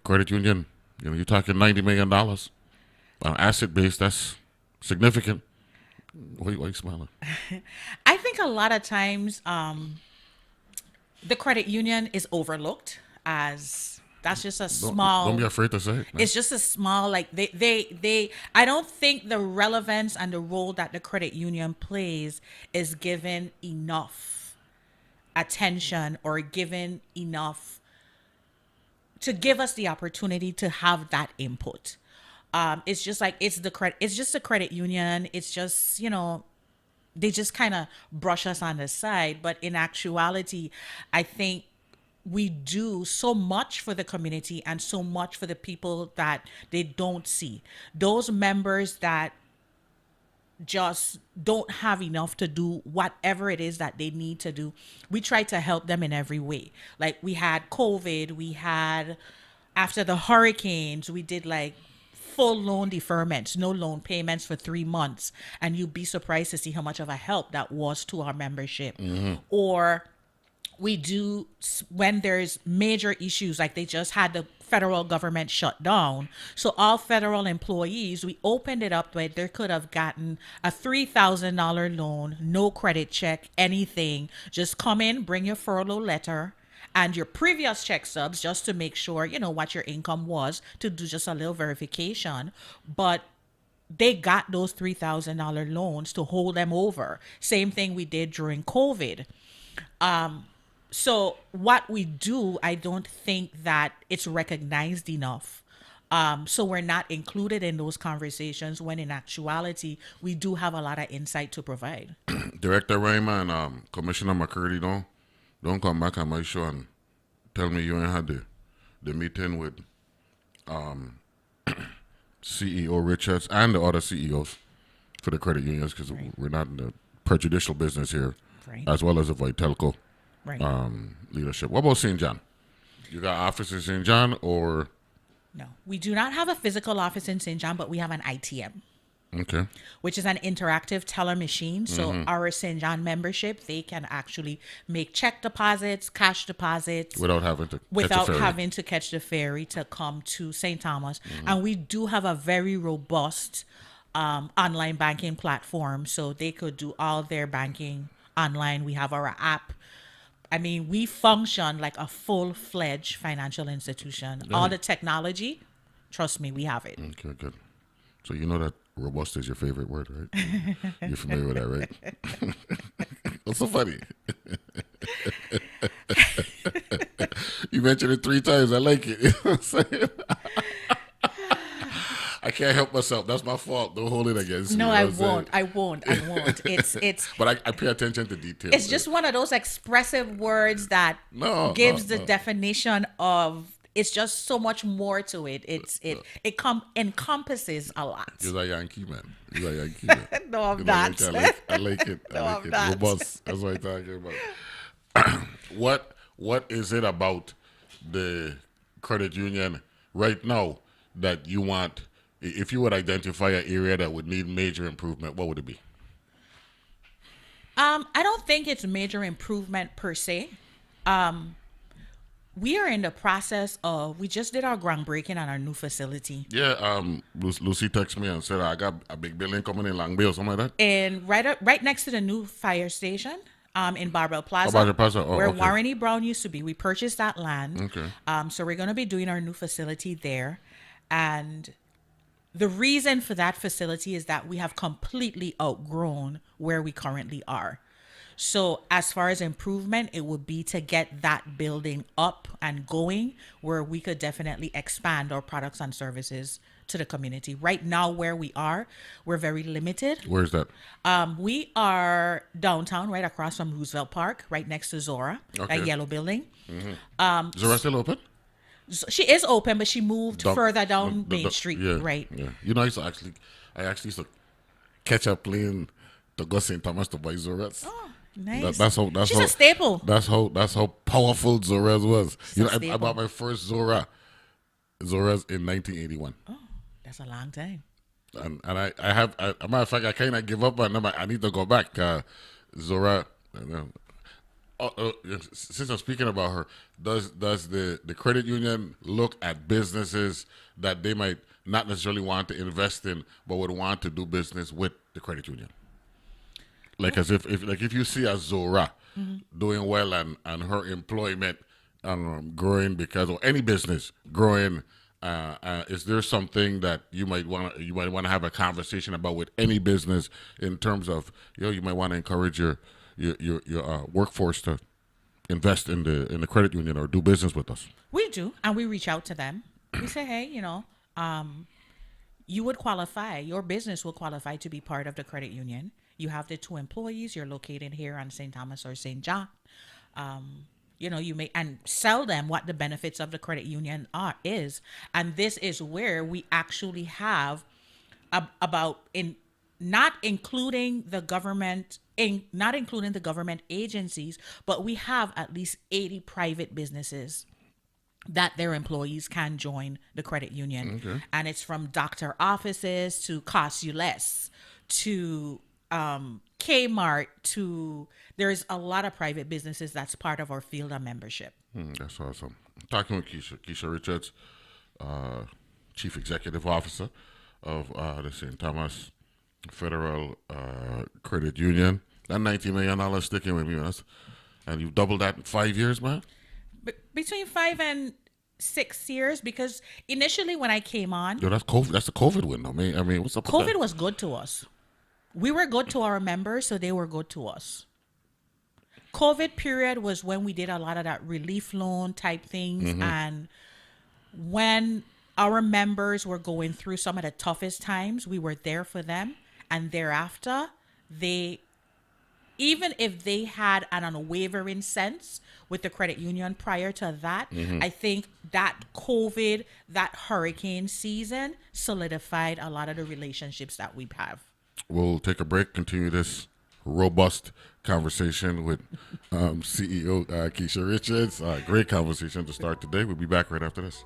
[SPEAKER 9] Credit union, you're talking $90 million. Asset base, that's significant. Why are you smiling?
[SPEAKER 10] I think a lot of times the credit union is overlooked as that's just a small.
[SPEAKER 9] Don't be afraid to say it.
[SPEAKER 10] It's just a small, they I don't think the relevance and the role that the credit union plays is given enough attention or given enough to give us the opportunity to have that input. It's just like it's just a credit union. It's just, they just kind of brush us on the side. But in actuality, I think we do so much for the community and so much for the people that they don't see. Those members that just don't have enough to do whatever it is that they need to do, we try to help them in every way. Like we had COVID, we had after the hurricanes, we did full loan deferments, no loan payments for 3 months. And you'd be surprised to see how much of a help that was to our membership. Or we do when there's major issues, like they just had the federal government shut down. So all federal employees, we opened it up where they could have gotten a $3,000 loan, no credit check, anything. Just come in, bring your furlough letter and your previous check stubs just to make sure, what your income was, to do just a little verification. But they got those $3,000 loans to hold them over. Same thing we did during COVID. So what we do, I don't think that it's recognized enough. So we're not included in those conversations when in actuality, we do have a lot of insight to provide.
[SPEAKER 9] Director Raymond, Commissioner McCurdy, don't come back on my show and tell me you ain't had the meeting with CEO Richards and the other CEOs for the credit unions, because we're not in the prejudicial business here,
[SPEAKER 10] Right.
[SPEAKER 9] as well as the Vitelco
[SPEAKER 10] Right.
[SPEAKER 9] leadership. What about St. John? You got office in St. John, or?
[SPEAKER 10] No, we do not have a physical office in St. John, but we have an ITM,
[SPEAKER 9] Okay.
[SPEAKER 10] which is an interactive teller machine. So our St. John membership, they can actually make check deposits, cash deposits,
[SPEAKER 9] Without having to
[SPEAKER 10] catch the ferry to come to St. Thomas. And we do have a very robust online banking platform, so they could do all their banking online. We have our app. I mean, we function like a full-fledged financial institution. All the technology, trust me, we have it.
[SPEAKER 9] Okay, good. So you know that robust is your favorite word, right? You're familiar with that, right? What's so funny? You mentioned it 3 times. I like it. You know what I'm saying? I can't help myself. That's my fault. Don't hold it against me.
[SPEAKER 10] No,
[SPEAKER 9] You know
[SPEAKER 10] I
[SPEAKER 9] what I'm saying?
[SPEAKER 10] won't. It's
[SPEAKER 9] But I pay attention to details.
[SPEAKER 10] it's just one of those expressive words that gives the definition of. It's just so much more to it. Encompasses a lot.
[SPEAKER 9] You're a Yankee man. You're a Yankee man.
[SPEAKER 10] No, I'm
[SPEAKER 9] You know,
[SPEAKER 10] not.
[SPEAKER 9] I like it.
[SPEAKER 10] No,
[SPEAKER 9] I like
[SPEAKER 10] I'm
[SPEAKER 9] it.
[SPEAKER 10] not.
[SPEAKER 9] Robust. That's what I'm talking about. What is it about the credit union right now that you want? If you would identify an area that would need major improvement, what would it be?
[SPEAKER 10] I don't think it's major improvement per se. We are in the process of. We just did our groundbreaking on our new facility.
[SPEAKER 9] Yeah. Lucy texted me and said I got a big building coming in Long Bay or something like that.
[SPEAKER 10] And right next to the new fire station, in Barbell Plaza,
[SPEAKER 9] Barbell Plaza. Oh,
[SPEAKER 10] where
[SPEAKER 9] okay.
[SPEAKER 10] Warren E. Brown used to be. We purchased that land.
[SPEAKER 9] Okay.
[SPEAKER 10] So we're going to be doing our new facility there, and the reason for that facility is that we have completely outgrown where we currently are. So as far as improvement, it would be to get that building up and going where we could definitely expand our products and services to the community. Right now, where we are, we're very limited.
[SPEAKER 9] Where's that?
[SPEAKER 10] We are downtown, right across from Roosevelt Park, right next to Zora,
[SPEAKER 9] Okay.
[SPEAKER 10] that yellow building.
[SPEAKER 9] Zora still open?
[SPEAKER 10] She is open, but she moved further down Main
[SPEAKER 9] the-
[SPEAKER 10] Street,
[SPEAKER 9] yeah,
[SPEAKER 10] right?
[SPEAKER 9] Yeah. You know, I actually used to catch a plane to go St. Thomas to buy Zoras.
[SPEAKER 10] Oh, nice.
[SPEAKER 9] That's
[SPEAKER 10] She's
[SPEAKER 9] how
[SPEAKER 10] a staple.
[SPEAKER 9] That's how powerful Zoras was. You know, I
[SPEAKER 10] staple.
[SPEAKER 9] bought my first Zoras in 1981.
[SPEAKER 10] Oh, that's a long time.
[SPEAKER 9] And I have, as a matter of fact, I kind of give up on them. I need to go back. Zora, since I'm speaking about her, does the credit union look at businesses that they might not necessarily want to invest in, but would want to do business with the credit union? Like as if you see a Zora doing well and her employment growing or any business growing. Is there something that you might want to have a conversation about with any business in terms of you might want to encourage your workforce to invest in the credit union or do business with us?
[SPEAKER 10] We do, and we reach out to them. We say, hey, you would qualify. Your business will qualify to be part of the credit union. You have the 2 employees. You're located here on St. Thomas or St. John. You may and sell them what the benefits of the credit union is, and this is where we actually have not including the government agencies, but we have at least 80 private businesses that their employees can join the credit union.
[SPEAKER 9] Okay.
[SPEAKER 10] And it's from doctor offices to Cost You Less to Kmart to there's a lot of private businesses that's part of our field of membership.
[SPEAKER 9] That's awesome. Talking with Keisha Richards, Chief Executive Officer of the St. Thomas Federal Credit Union. That $90 million sticking with me, and you've doubled that in 5 years, man?
[SPEAKER 10] Between 5 and 6 years, because initially when I came on,
[SPEAKER 9] Yo, that's COVID. That's the COVID window, man. I mean, what's up with
[SPEAKER 10] COVID
[SPEAKER 9] that?
[SPEAKER 10] was good to us. We were good to our members, so they were good to us. COVID period was when we did a lot of that relief loan type things, and when our members were going through some of the toughest times. We were there for them. And thereafter, they, even if they had an unwavering sense with the credit union prior to that, I think that COVID, that hurricane season solidified a lot of the relationships that we have.
[SPEAKER 9] We'll take a break, continue this robust conversation with CEO Keisha Richards. Great conversation to start today. We'll be back right after this.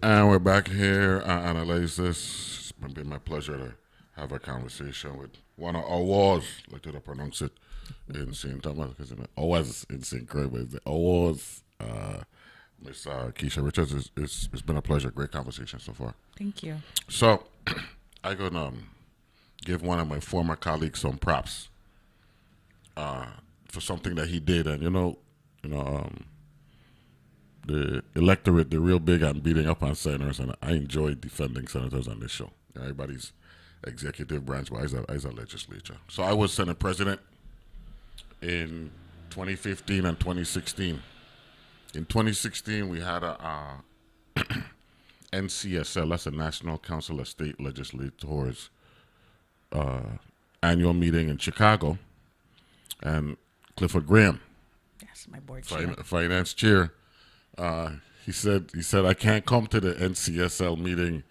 [SPEAKER 9] And we're back here. Analyze this. It's been my pleasure to have a conversation with one of Owas, like to pronounce it in St. Thomas, because Owas in St. Croix, but it's Owas. Miss Keisha Richards, it's been a pleasure. Great conversation so far.
[SPEAKER 10] Thank you.
[SPEAKER 9] So, I'm going to give one of my former colleagues some props for something that he did. And, the electorate, they're real big on beating up on senators, and I enjoy defending senators on this show. Everybody's executive branch, but I was a legislature. So I was Senate President in 2015 and 2016. In 2016, we had a NCSL, that's the National Council of State Legislators, annual meeting in Chicago, and Clifford Graham,
[SPEAKER 10] yes, my board chair,
[SPEAKER 9] finance chair, he said I can't come to the NCSL meeting,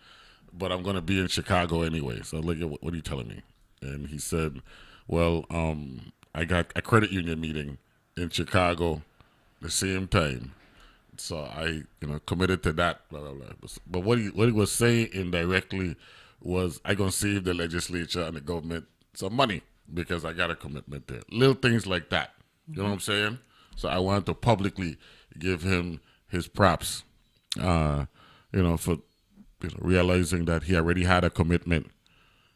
[SPEAKER 9] but I'm going to be in Chicago anyway. So like, what are you telling me? And he said, well, I got a credit union meeting in Chicago the same time. So I, committed to that, blah, blah, blah. But what he was saying indirectly was I going to save the legislature and the government some money because I got a commitment there. Little things like that. You know what I'm saying? So I wanted to publicly give him his props, for realizing that he already had a commitment.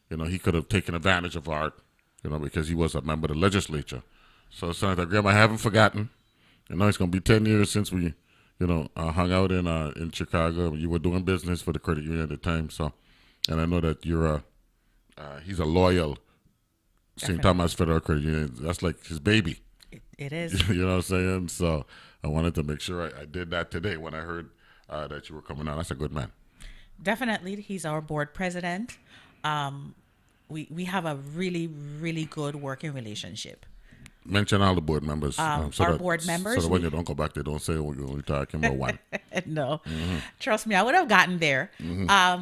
[SPEAKER 9] He could have taken advantage of art, because he was a member of the legislature. So Senator Graham, I haven't forgotten. It's going to be 10 years since we, hung out in Chicago. You were doing business for the credit union at the time, so, and I know that he's a loyal St. Thomas Federal Credit Union. That's like his baby.
[SPEAKER 10] It is.
[SPEAKER 9] You know what I'm saying? So I wanted to make sure I did that today when I heard that you were coming on. That's a good man.
[SPEAKER 10] Definitely, he's our board president. We have a really, really good working relationship.
[SPEAKER 9] Mention all the board members.
[SPEAKER 10] Our board members.
[SPEAKER 9] So that when you don't go back, they don't say we're only talking about one.
[SPEAKER 10] No. Trust me, I would have gotten there.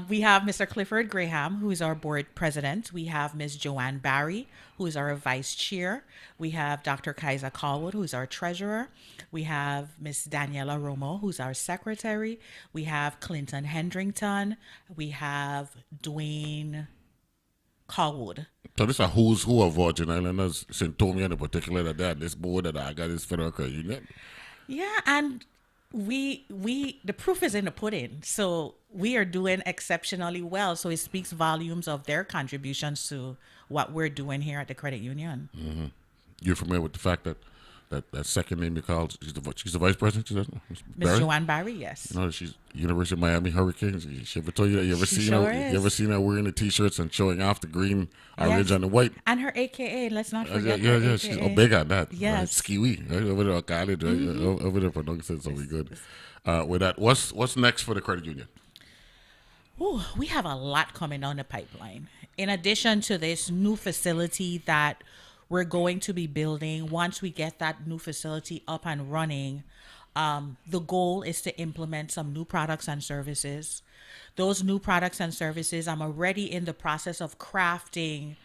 [SPEAKER 10] We have Mr. Clifford Graham, who is our board president. We have Ms. Joanne Barry, who is our vice chair. We have Dr. Kaiser Callwood, who is our treasurer. We have Ms. Daniela Romo, who's our secretary. We have Clinton Hendrington. We have Dwayne Callwood.
[SPEAKER 9] So this is a who's who of Virgin Islanders, St. Tommy in particular, that they had this board that I got this Federal Credit Union.
[SPEAKER 10] Yeah, and we the proof is in the pudding. So we are doing exceptionally well. So it speaks volumes of their contributions to what we're doing here at the credit union.
[SPEAKER 9] You're familiar with the fact that second name you called, she's the vice president?
[SPEAKER 10] Ms. Joanne Barry, yes.
[SPEAKER 9] She's University of Miami Hurricanes. She ever told you that? You ever seen her wearing the T-shirts and showing off the green, orange, and the white?
[SPEAKER 10] And her AKA, let's not forget
[SPEAKER 9] yeah,
[SPEAKER 10] her
[SPEAKER 9] she's
[SPEAKER 10] AKA.
[SPEAKER 9] big on that.
[SPEAKER 10] Yes.
[SPEAKER 9] Skiwi, right? Over there at college, right? Over there for nonsense, so we good. With that, what's next for the credit union?
[SPEAKER 10] Ooh, we have a lot coming down the pipeline. In addition to this new facility that we're going to be building, once we get that new facility up and running, the goal is to implement some new products and services. Those new products and services, I'm already in the process of crafting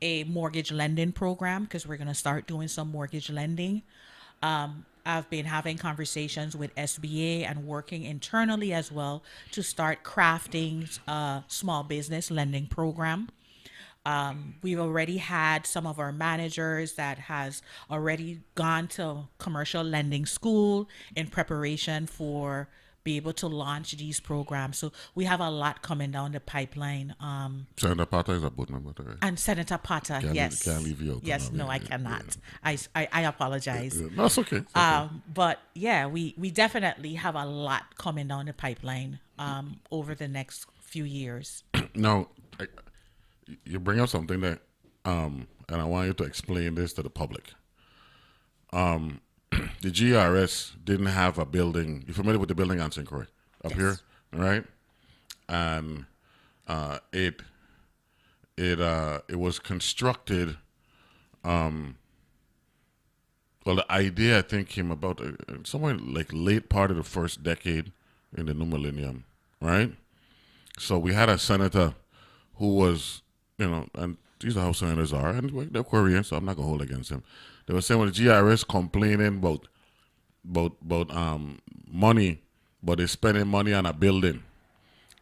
[SPEAKER 10] a mortgage lending program because we're going to start doing some mortgage lending. I've been having conversations with SBA and working internally as well to start crafting a small business lending program. We've already had some of our managers that has already gone to commercial lending school in preparation for be able to launch these programs. So we have a lot coming down the pipeline.
[SPEAKER 9] Senator Potter is a board member, right?
[SPEAKER 10] And Senator Potter, yes.
[SPEAKER 9] Can't leave you out.
[SPEAKER 10] Yes, no, I cannot. Yeah. I apologize.
[SPEAKER 9] No, that's okay. It's okay.
[SPEAKER 10] But yeah, we definitely have a lot coming down the pipeline over the next few years.
[SPEAKER 9] Now, you bring up something that, and I want you to explain this to the public. The GRS didn't have a building. You're familiar with the building on St. Croix up here, right? And it was constructed. Well, the idea I think came about somewhere like late part of the first decade in the new millennium, right? So we had a senator who was, and these are how senators are, and they're Korean, so I'm not gonna hold against him. They were saying when the GRS complaining about money, but they're spending money on a building.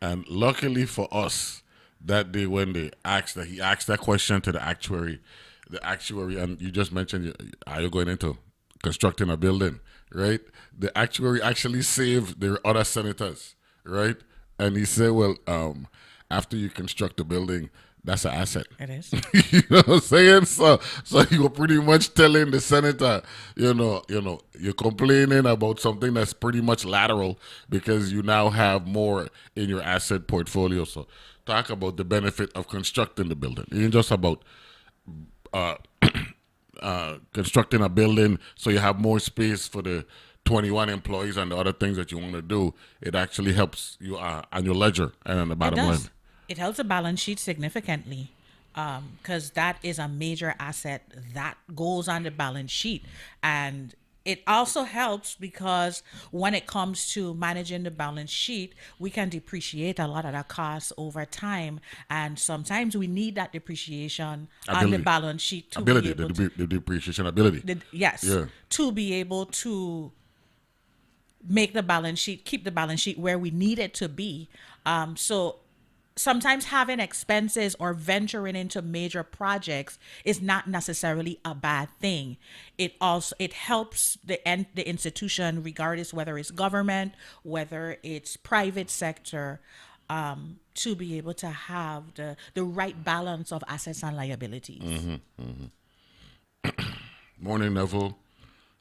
[SPEAKER 9] And luckily for us, that day when he asked that question to the actuary, and you just mentioned, are you going into constructing a building, right? The actuary actually saved the other senators, right? And he said, well, after you construct the building, that's an asset.
[SPEAKER 10] It is.
[SPEAKER 9] You know what I'm saying? So you were pretty much telling the senator, you're complaining about something that's pretty much lateral because you now have more in your asset portfolio. So talk about the benefit of constructing the building. It ain't just about constructing a building so you have more space for the 21 employees and the other things that you want to do. It actually helps you on your ledger and on the bottom line.
[SPEAKER 10] It helps the balance sheet significantly because that is a major asset that goes on the balance sheet. And it also helps because when it comes to managing the balance sheet, we can depreciate a lot of the costs over time. And sometimes we need that depreciation on the balance sheet to be able
[SPEAKER 9] the depreciation ability.
[SPEAKER 10] To be able to make the balance sheet, keep the balance sheet where we need it to be. So sometimes having expenses or venturing into major projects is not necessarily a bad thing. It helps the institution, regardless whether it's government, whether it's private sector, to be able to have the right balance of assets and liabilities.
[SPEAKER 9] Morning, Neville.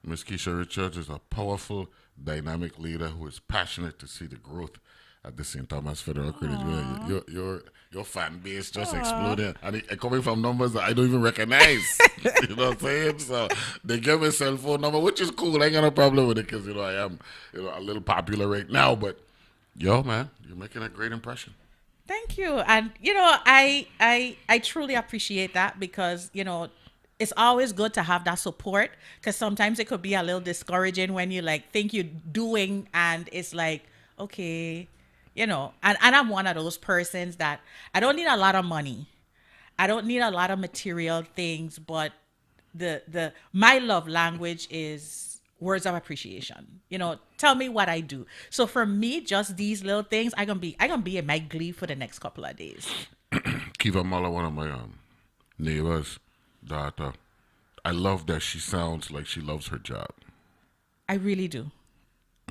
[SPEAKER 9] Miss Keisha Richards is a powerful dynamic leader who is passionate to see the growth at the St. Thomas Federal Credit Union. Your fan base just exploded. And coming from numbers that I don't even recognize. You know what I'm saying? So they give me a cell phone number, which is cool. I ain't got no problem with it because, I am a little popular right now. But, man, you're making a great impression.
[SPEAKER 10] Thank you. And, I truly appreciate that because, it's always good to have that support because sometimes it could be a little discouraging when you think you're doing and it's like, okay, and I'm one of those persons that I don't need a lot of money. I don't need a lot of material things, but my love language is words of appreciation. Tell me what I do. So for me, just these little things, I gonna be in my glee for the next couple of days.
[SPEAKER 9] Kiva Muller, one of my neighbors' daughter, I love that she sounds like she loves her job.
[SPEAKER 10] I really do.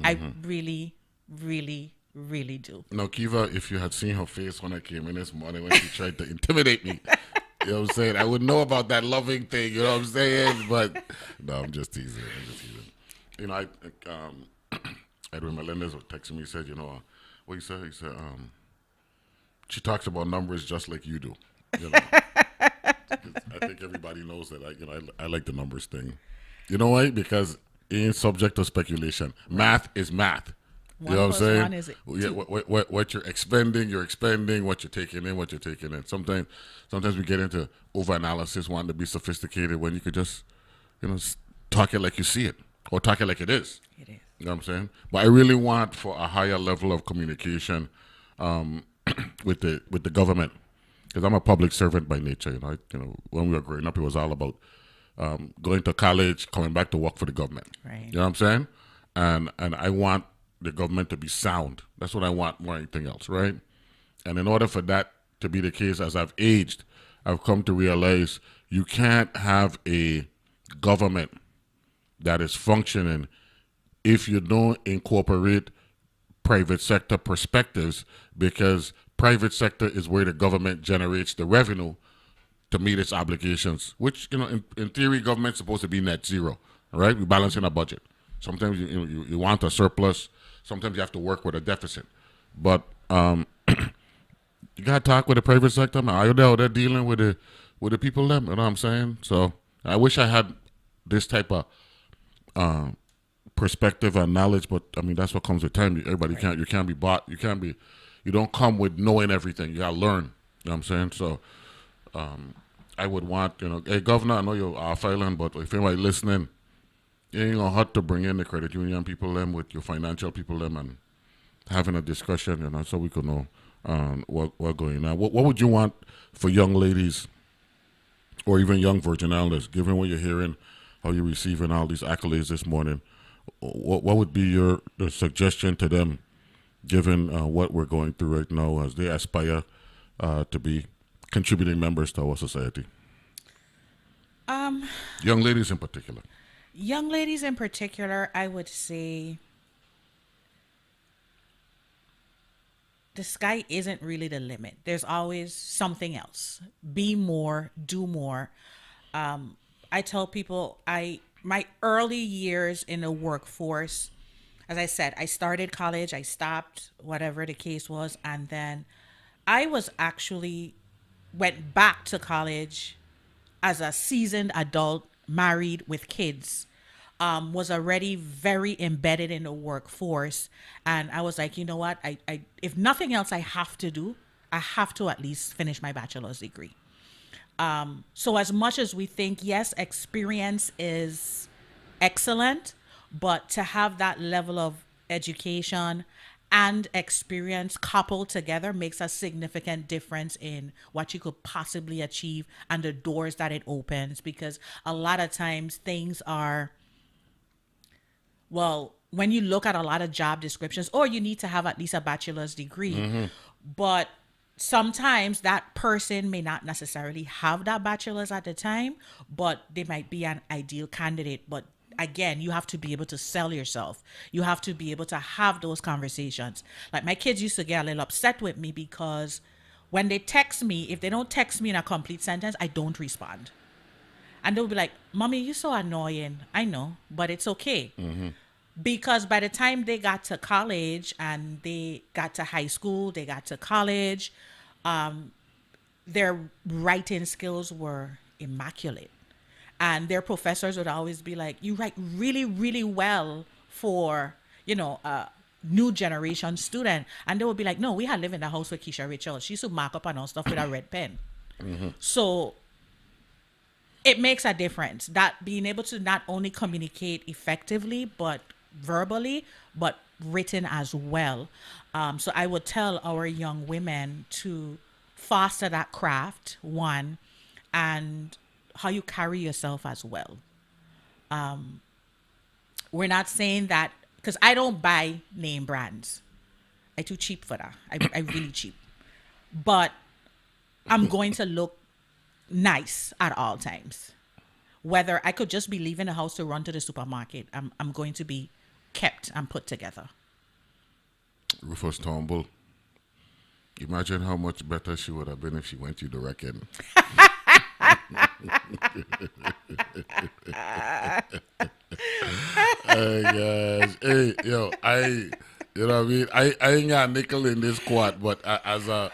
[SPEAKER 10] I really, really, really do.
[SPEAKER 9] Now, Kiva, if you had seen her face when I came in this morning when she tried to intimidate me, you know what I'm saying? I would know about that loving thing, you know what I'm saying? But, no, I'm just teasing. Edwin Melendez texted me, he said, what he said? He said, she talks about numbers just like you do. I think everybody knows that I like the numbers thing. You know why? Because it ain't subject to speculation. Math is math. You know what I'm saying? What you're expending. What you're taking in. Sometimes we get into overanalysis, wanting to be sophisticated when you could just, talk it like you see it or talk it like it is.
[SPEAKER 10] It is.
[SPEAKER 9] You know what I'm saying? But I really want for a higher level of communication with the government. Because I'm a public servant by nature, when we were growing up, it was all about going to college, coming back to work for the government.
[SPEAKER 10] Right.
[SPEAKER 9] You know what I'm saying? And I want the government to be sound. That's what I want more than anything else, right? And in order for that to be the case, as I've aged, I've come to realize you can't have a government that is functioning if you don't incorporate private sector perspectives, because private sector is where the government generates the revenue to meet its obligations, which, in theory, government's supposed to be net zero, right? We balance in a budget. Sometimes you want a surplus. Sometimes you have to work with a deficit. But you got to talk with the private sector, man. Are you there dealing with the people them? You know what I'm saying? So I wish I had this type of perspective and knowledge, but that's what comes with time. Everybody you can't be bought. You don't come with knowing everything. You gotta learn. You know what I'm saying? So I would want, hey governor, I know you're off island, but if anybody listening, you ain't gonna have to bring in the credit union people them with your financial people them and having a discussion, so we could know what going on. What would you want for young ladies or even young Virgin Islanders, given what you're hearing, how you're receiving all these accolades this morning? What would be your suggestion to them, given what we're going through right now as they aspire to be contributing members to our society? Young ladies in particular.
[SPEAKER 10] Young ladies in particular, I would say the sky isn't really the limit. There's always something else. Be more, do more. I tell people my early years in the workforce, as I said, I started college, I stopped, whatever the case was, and then I went back to college as a seasoned adult, married with kids, was already very embedded in the workforce. And I was like, you know what? I if nothing else I have to at least finish my bachelor's degree. So as much as we think, yes, experience is excellent, but to have that level of education and experience coupled together makes a significant difference in what you could possibly achieve and the doors that it opens. Because a lot of times things are, well, when you look at a lot of job descriptions, or you need to have at least a bachelor's degree, but sometimes that person may not necessarily have that bachelor's at the time, but they might be an ideal candidate. But again, you have to be able to sell yourself. You have to be able to have those conversations. Like my kids used to get a little upset with me because when they text me, if they don't text me in a complete sentence, I don't respond. And they'll be like, Mommy, you're so annoying. I know, but it's okay. because by the time they got to college and they got to high school, they got to college, their writing skills were immaculate. And their professors would always be like, you write really, really well for, a new generation student. And they would be like, no, we had lived in the house with Keisha Richards. She used to mark up on our stuff with a red pen. So it makes a difference, that being able to not only communicate effectively, but verbally, but written as well. So I would tell our young women to foster that craft, one, and how you carry yourself as well. We're not saying that, because I don't buy name brands. I too cheap for that. I really cheap. But I'm going to look nice at all times. Whether I could just be leaving the house to run to the supermarket, I'm going to be kept and put together.
[SPEAKER 9] Rufus Turnbull. Imagine how much better she would have been if she went you direct in. Hey guys, hey yo, you know what I mean? I ain't got a nickel in this quad, but as a,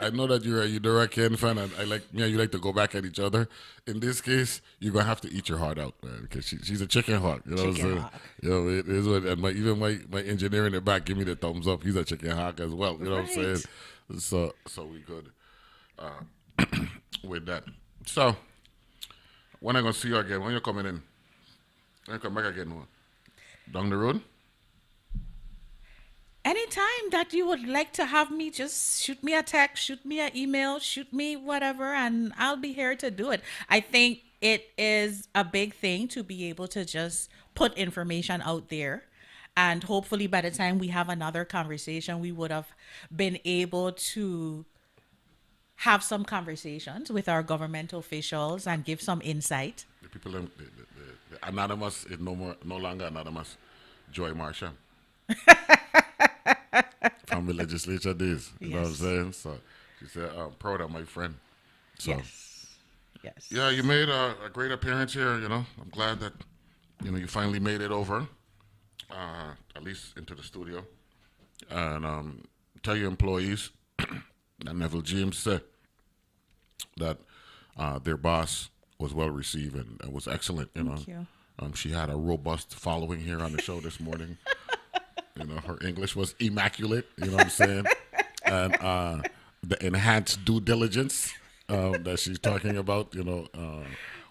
[SPEAKER 9] I know that you're a direct Ken fan, and you like to go back at each other. In this case, you're gonna have to eat your heart out, man, because she's a chicken hawk. You know what I'm saying? You know, it is what, and my engineer in the back give me the thumbs up. He's a chicken hawk as well. You know what I'm saying? So we good with that. So when I gonna see you again? When you coming in? When you come back again? What? Down the road?
[SPEAKER 10] Anytime that you would like to have me, just shoot me a text, shoot me an email, shoot me whatever, and I'll be here to do it. I think it is a big thing to be able to just put information out there. And hopefully by the time we have another conversation, we would have been able to have some conversations with our government officials and give some insight.
[SPEAKER 9] The people, the anonymous is no longer anonymous. Joy Marshall. From the legislature days, you know what I'm saying? So she said, I'm proud of my friend. So,
[SPEAKER 10] yes.
[SPEAKER 9] Yeah, you made a great appearance here, I'm glad that, you finally made it over, at least into the studio. And tell your employees that Neville James said that their boss was well received and was excellent,
[SPEAKER 10] Thank you.
[SPEAKER 9] She had a robust following here on the show this morning. Her English was immaculate, you know what I'm saying? And the enhanced due diligence that she's talking about,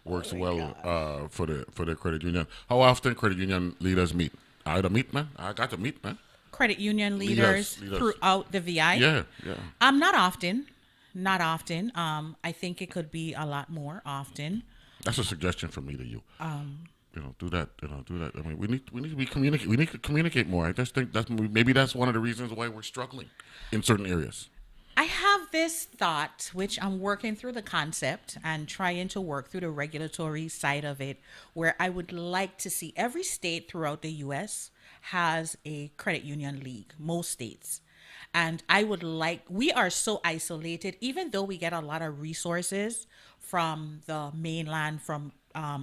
[SPEAKER 9] works well for the credit union. How often credit union leaders meet? I meet, man. I got to meet, man.
[SPEAKER 10] Credit union leaders throughout the VI?
[SPEAKER 9] Yeah.
[SPEAKER 10] Not often. I think it could be a lot more often.
[SPEAKER 9] That's a suggestion from me to you. Do that. Do that. I mean, we need to be communicate. We need to communicate more. I just think maybe that's one of the reasons why we're struggling in certain areas.
[SPEAKER 10] I have this thought, which I'm working through the concept and trying to work through the regulatory side of it, where I would like to see every state throughout the U.S. has a credit union league, most states. And we are so isolated, even though we get a lot of resources from the mainland, from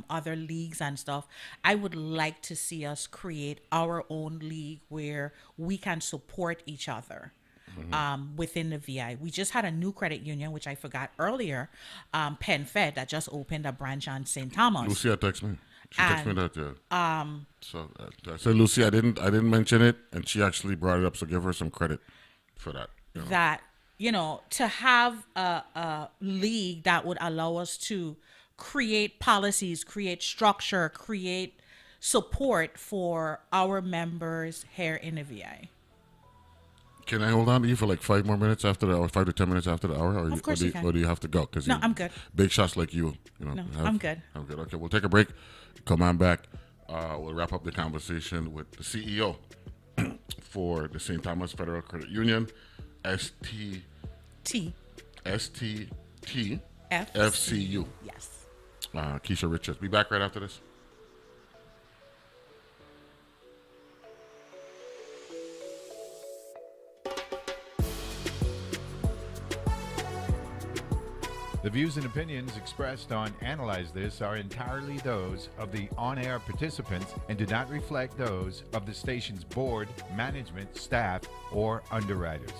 [SPEAKER 10] other leagues and stuff. I would like to see us create our own league where we can support each other within the VI. We just had a new credit union, which I forgot earlier, PenFed, that just opened a branch on St. Thomas.
[SPEAKER 9] Lucia texted me. She texted me that, yeah. So I said, Lucy, I didn't mention it, and she actually brought it up, so give her some credit for that.
[SPEAKER 10] That, to have a league that would allow us to create policies, create structure, create support for our members here in the VI.
[SPEAKER 9] Can I hold on to you for like 5 more minutes after the hour, 5 to 10 minutes after the hour?
[SPEAKER 10] Of course you can.
[SPEAKER 9] Or do you have to go?
[SPEAKER 10] No, I'm good.
[SPEAKER 9] Big shots like you.
[SPEAKER 10] No, I'm good.
[SPEAKER 9] I'm good. Okay, we'll take a break. Come on back. We'll wrap up the conversation with the CEO for the St. Thomas Federal Credit Union, STT FCU.
[SPEAKER 10] Yes.
[SPEAKER 9] Keisha Richards. Be back right after this.
[SPEAKER 8] The views and opinions expressed on Analyze This are entirely those of the on-air participants and do not reflect those of the station's board, management, staff, or underwriters.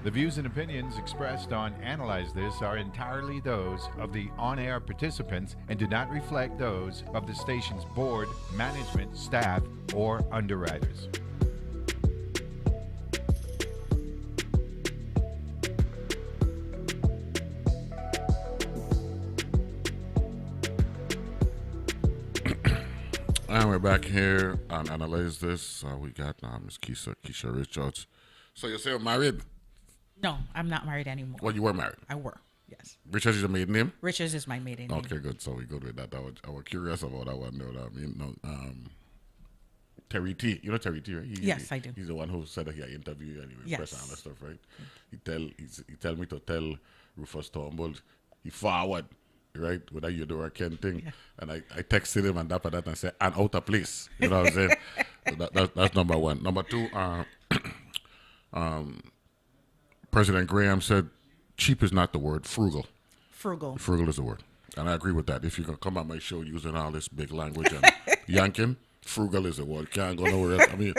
[SPEAKER 8] The views and opinions expressed on Analyze This are entirely those of the on-air participants and do not reflect those of the station's board, management, staff, or underwriters.
[SPEAKER 9] And we're back here on Analyze This. We got Miss Keisha Richards. So you say you're married?
[SPEAKER 10] No, I'm not married anymore.
[SPEAKER 9] Well, you were married.
[SPEAKER 10] I were, yes.
[SPEAKER 9] Richards is your maiden name?
[SPEAKER 10] Richards is my maiden name.
[SPEAKER 9] Okay, good. So we good with that. I was curious about that one. Terry T. You know Terry T, right?
[SPEAKER 10] Yes, I do.
[SPEAKER 9] He's the one who said that he had interviewed you and he was
[SPEAKER 10] Yes.
[SPEAKER 9] press and all that stuff, right? He tell me to tell Rufus Turnbull he forward, right, with that Eudora Ken thing. Yeah. And I texted him and that and said, and out of place. You know what I'm saying? So that's number one. Number two, President Graham said cheap is not the word, frugal.
[SPEAKER 10] Frugal.
[SPEAKER 9] Frugal is the word. And I agree with that. If you can come on my show using all this big language and yanking, frugal is the word. Can't go nowhere else. I mean,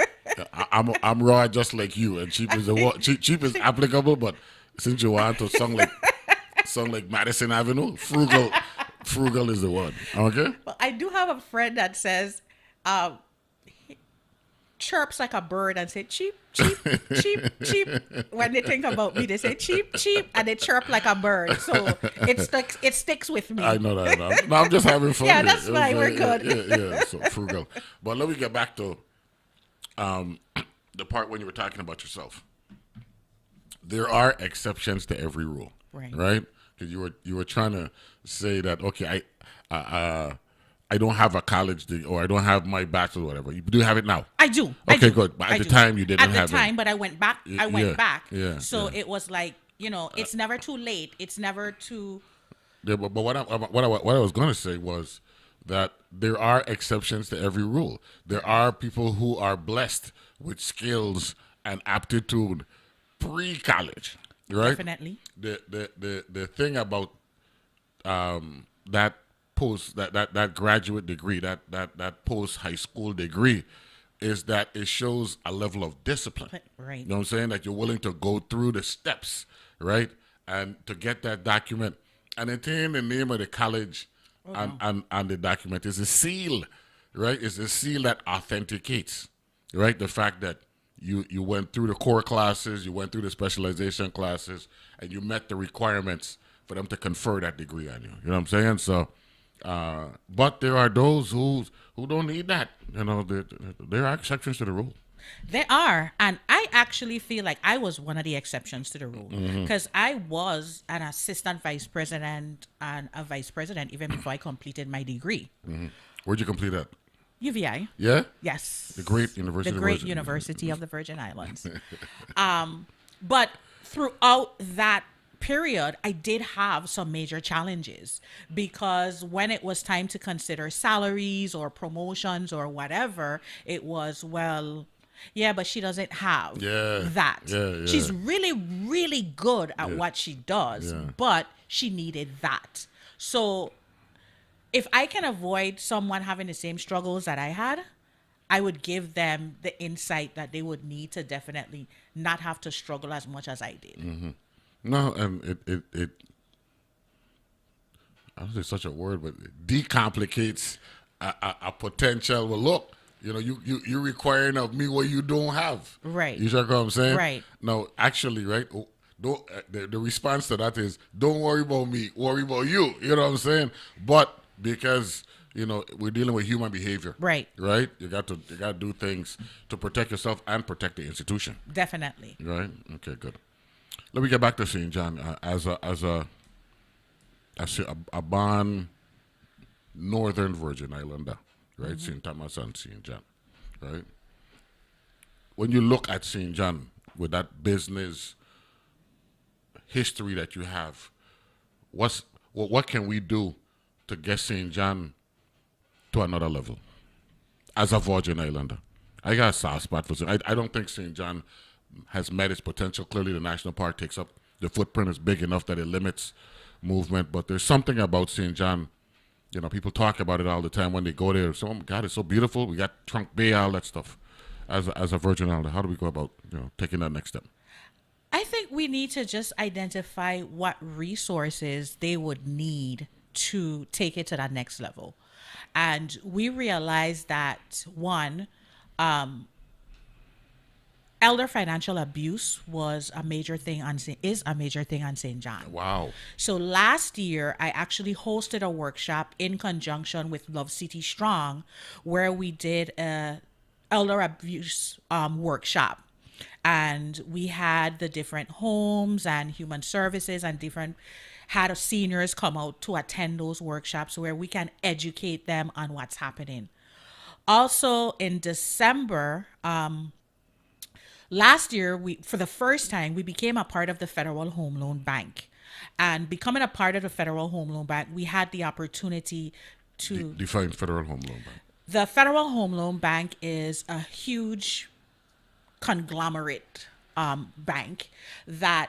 [SPEAKER 9] I'm raw just like you, and cheap is the word. Cheap is applicable, but since you want to song like Madison Avenue, frugal is the word. Okay?
[SPEAKER 10] Well, I do have a friend that says, chirps like a bird and say cheap, cheap, cheap, cheap. When they think about me, they say cheap, cheap, and they chirp like a bird. So it sticks with me.
[SPEAKER 9] I know that. No, I'm just having fun.
[SPEAKER 10] Yeah, that's fine. We're good.
[SPEAKER 9] Yeah. So frugal. But let me get back to the part when you were talking about yourself. There are exceptions to every rule, right? Because you were trying to say that okay, I don't have a college degree or I don't have my bachelor or whatever. You do have it now.
[SPEAKER 10] I do.
[SPEAKER 9] Okay, good. But at the time you didn't have it.
[SPEAKER 10] At the time, but I went back.
[SPEAKER 9] Yeah.
[SPEAKER 10] So it was like, it's never too late. It's never too.
[SPEAKER 9] Yeah, but what I was going to say was that there are exceptions to every rule. There are people who are blessed with skills and aptitude pre-college, right?
[SPEAKER 10] Definitely.
[SPEAKER 9] The thing about that that graduate degree, that post high school degree, is that it shows a level of discipline.
[SPEAKER 10] Right.
[SPEAKER 9] You know what I'm saying? That you're willing to go through the steps, right? And to get that document. And it's in the name of the college and the document is a seal, right? It's a seal that authenticates, right? The fact that you went through the core classes, you went through the specialization classes, and you met the requirements for them to confer that degree on you. You know what I'm saying? So, but there are those who don't need that. You know, there are exceptions to the rule.
[SPEAKER 10] There are, and I actually feel like I was one of the exceptions to the rule because I was an assistant vice president and a vice president even before I completed my degree.
[SPEAKER 9] Where'd you complete that?
[SPEAKER 10] UVI.
[SPEAKER 9] Yeah?
[SPEAKER 10] Yes.
[SPEAKER 9] The great University.
[SPEAKER 10] The great University of the Virgin Islands. But throughout that period, I did have some major challenges because when it was time to consider salaries or promotions or whatever, it was, well, yeah, but she doesn't have that.
[SPEAKER 9] Yeah.
[SPEAKER 10] She's really, really good at what she does, but she needed that. So if I can avoid someone having the same struggles that I had, I would give them the insight that they would need to definitely not have to struggle as much as I did.
[SPEAKER 9] No, and it I don't say such a word, but it decomplicates a potential. Well, look, you know, you're requiring of me what you don't have.
[SPEAKER 10] Right.
[SPEAKER 9] You sure what I'm saying?
[SPEAKER 10] Right.
[SPEAKER 9] No, actually, right. Don't the response to that is don't worry about me, worry about you. You know what I'm saying? But because you know we're dealing with human behavior,
[SPEAKER 10] right?
[SPEAKER 9] You got to do things to protect yourself and protect the institution.
[SPEAKER 10] Definitely.
[SPEAKER 9] Right. Okay. Good. Let me get back to St. John as a born Northern Virgin Islander, right? St. Thomas and St. John, right? When you look at St. John with that business history that you have, what can we do to get St. John to another level as a Virgin Islander? I got a soft spot for St. I don't think St. John has met its potential. Clearly, the national park takes up the footprint is big enough that it limits movement. But there's something about St. John. You know, people talk about it all the time when they go there. So, oh my God, it's so beautiful. We got Trunk Bay, all that stuff. As a Virgin Islander, how do we go about taking that next step?
[SPEAKER 10] I think we need to just identify what resources they would need to take it to that next level. And we realized that, one, elder financial abuse is a major thing on St. John.
[SPEAKER 9] Wow.
[SPEAKER 10] So last year, I actually hosted a workshop in conjunction with Love City Strong, where we did a elder abuse workshop. And we had the different homes and human services and had seniors come out to attend those workshops where we can educate them on what's happening. Also in December, last year, for the first time, we became a part of the Federal Home Loan Bank. And becoming a part of the Federal Home Loan Bank, we had the opportunity to...
[SPEAKER 9] Define Federal Home Loan Bank.
[SPEAKER 10] The Federal Home Loan Bank is a huge conglomerate bank that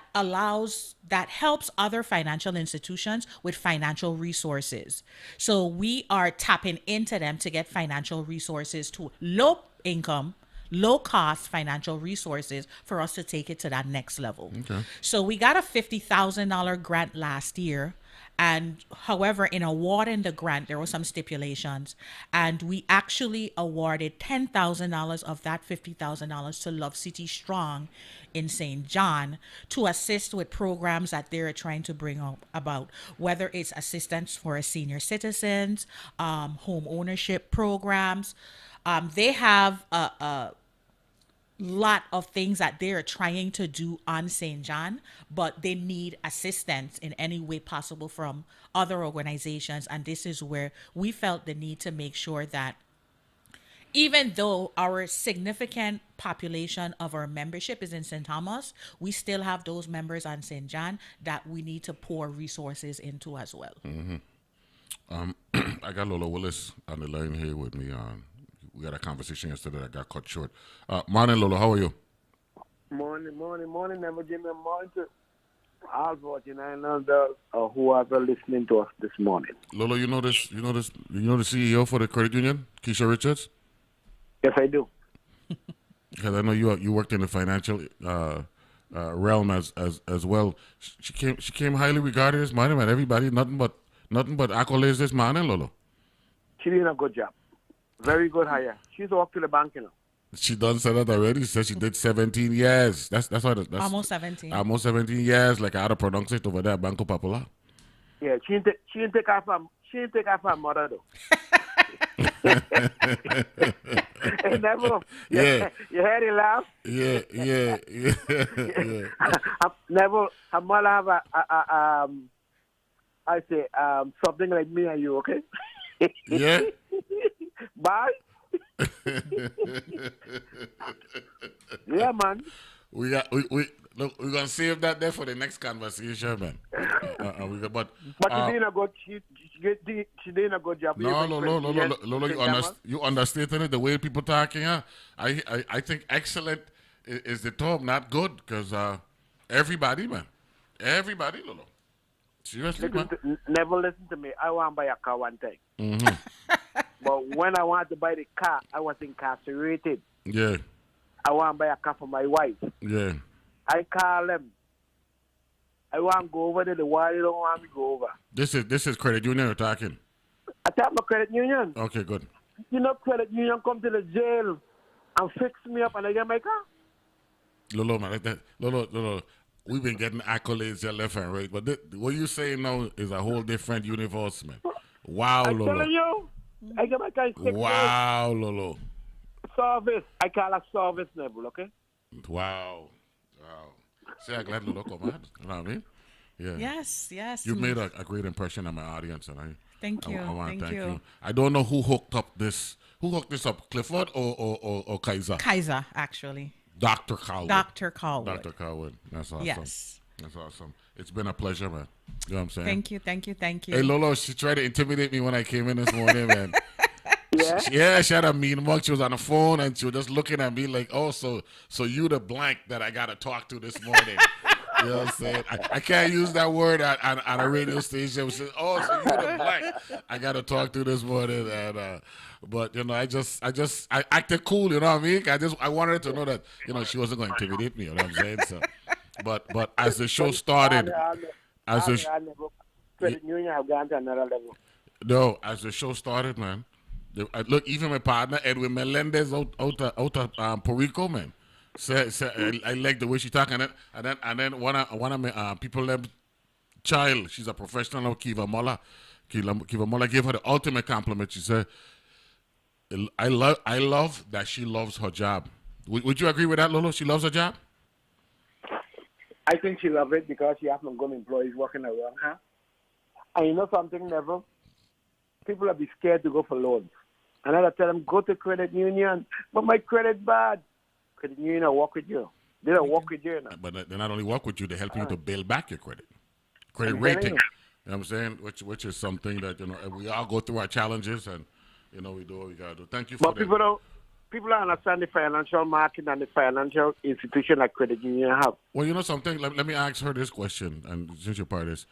[SPEAKER 10] helps other financial institutions with financial resources. So we are tapping into them to get financial resources to low income, low cost financial resources for us to take it to that next level.
[SPEAKER 9] Okay.
[SPEAKER 10] So we got a $50,000 grant last year. And however, in awarding the grant, there were some stipulations, and we actually awarded $10,000 of that $50,000 to Love City Strong in St. John to assist with programs that they're trying to bring about, whether it's assistance for senior citizens, home ownership programs. They have a lot of things that they're trying to do on St. John, but they need assistance in any way possible from other organizations. And this is where we felt the need to make sure that even though our significant population of our membership is in St. Thomas, we still have those members on St. John that we need to pour resources into as well.
[SPEAKER 9] I got Lola Willis on the line here with me. We had a conversation yesterday that got cut short. Morning, Lola. How are you?
[SPEAKER 11] Morning. Never give me a morning to all Virgin Islanders whoever listening to us this morning.
[SPEAKER 9] Lola, you know the CEO for the credit union, Keisha Richards?
[SPEAKER 11] Yes, I do.
[SPEAKER 9] Because I know you worked in the financial realm as well. She came highly regarded this morning, and everybody nothing but accolades this morning, Lola.
[SPEAKER 11] She did a good job. Very good hire. She's up to the bank, you know.
[SPEAKER 9] She done said that already. She said she did 17 years. That's what. That's
[SPEAKER 10] Almost 17.
[SPEAKER 9] Almost 17 years. Like I had to pronounce it over there, Banco Popular.
[SPEAKER 11] Yeah, she didn't take her from her mother though. Hey, Neville,
[SPEAKER 9] Yeah.
[SPEAKER 11] you heard it laugh?
[SPEAKER 9] Yeah.
[SPEAKER 11] Neville, her mother have something like me and you, okay?
[SPEAKER 9] Yeah.
[SPEAKER 11] Bye. Yeah, man.
[SPEAKER 9] Look, we're gonna save that there for the next conversation, man. But
[SPEAKER 11] she did a good. She did a good job.
[SPEAKER 9] No. You understated it the way people talking. Huh? I think excellent is the term, not good, because everybody, man, everybody, Lolo. Seriously, man.
[SPEAKER 11] Never listen to me. I want to buy a car one time.
[SPEAKER 9] Mm-hmm.
[SPEAKER 11] But when I wanted to buy the car, I was incarcerated.
[SPEAKER 9] Yeah.
[SPEAKER 11] I want to buy a car for my wife.
[SPEAKER 9] Yeah.
[SPEAKER 11] I call them. I want to go over there. The why they don't want me to go over.
[SPEAKER 9] This is credit union you're talking.
[SPEAKER 11] I tell my credit union.
[SPEAKER 9] Okay, good.
[SPEAKER 11] You know, credit union come to the jail and fix me up and I get my car.
[SPEAKER 9] Lolo, man, like that. Lolo. We've been getting accolades here left and right, but what you saying now is a whole different universe, man. Wow,
[SPEAKER 11] I'm
[SPEAKER 9] Lolo.
[SPEAKER 11] telling you, I get my car in 6 days.
[SPEAKER 9] Wow, Lolo.
[SPEAKER 11] Service. I call a service level, okay?
[SPEAKER 9] Wow. See, I'm glad Lolo come out. You know what I mean? Yeah.
[SPEAKER 10] Yes.
[SPEAKER 9] You made a great impression on my audience, and I
[SPEAKER 10] Thank you.
[SPEAKER 9] I want to
[SPEAKER 10] Thank you.
[SPEAKER 9] I don't know who hooked this up, Clifford or Kaiser?
[SPEAKER 10] Kaiser, actually.
[SPEAKER 9] Dr. Calwood.
[SPEAKER 10] Dr. Calwood.
[SPEAKER 9] Dr. Calwood. That's awesome.
[SPEAKER 10] Yes.
[SPEAKER 9] That's awesome. It's been a pleasure, man. You know what I'm saying?
[SPEAKER 10] Thank you.
[SPEAKER 9] Hey, Lolo, she tried to intimidate me when I came in this morning, man.
[SPEAKER 11] Yeah?
[SPEAKER 9] She had a mean mug. She was on the phone, and she was just looking at me like, oh, so you the blank that I got to talk to this morning. You know what I'm saying? I can't use that word on a radio station. She said, oh, so you the blank I got to talk to this morning. And but, you know, I acted cool, you know what I mean? I wanted her to know that, you know, she wasn't going to intimidate me, you know what I'm saying? So, but as the show started,
[SPEAKER 11] credit union have gone to another level.
[SPEAKER 9] No, as the show started, man. Look, even my partner Edwin Melendez out of Puerto Rico, man. I like the way she talking, and then one of my people, child, she's a professional now, Kiva Mola. Kiva Mola gave her the ultimate compliment. She said, "I love that she loves her job." Would you agree with that, Lolo? She loves her job.
[SPEAKER 11] I think she loves it because she has no good employees working around her. And you know something, Neville? People will be scared to go for loans. And I tell them, go to credit union. But my credit bad. Credit union will work with you. They don't work with you.
[SPEAKER 9] But they not only work with you, they help you to build back your credit rating. You know what I'm saying? Which is something that, you know, we all go through our challenges, and, you know, we do what we got to do. Thank you for that.
[SPEAKER 11] But people don't understand the financial market and the financial institution like credit union have.
[SPEAKER 9] Well, you know something? Let me ask her this question, and since you're part of this.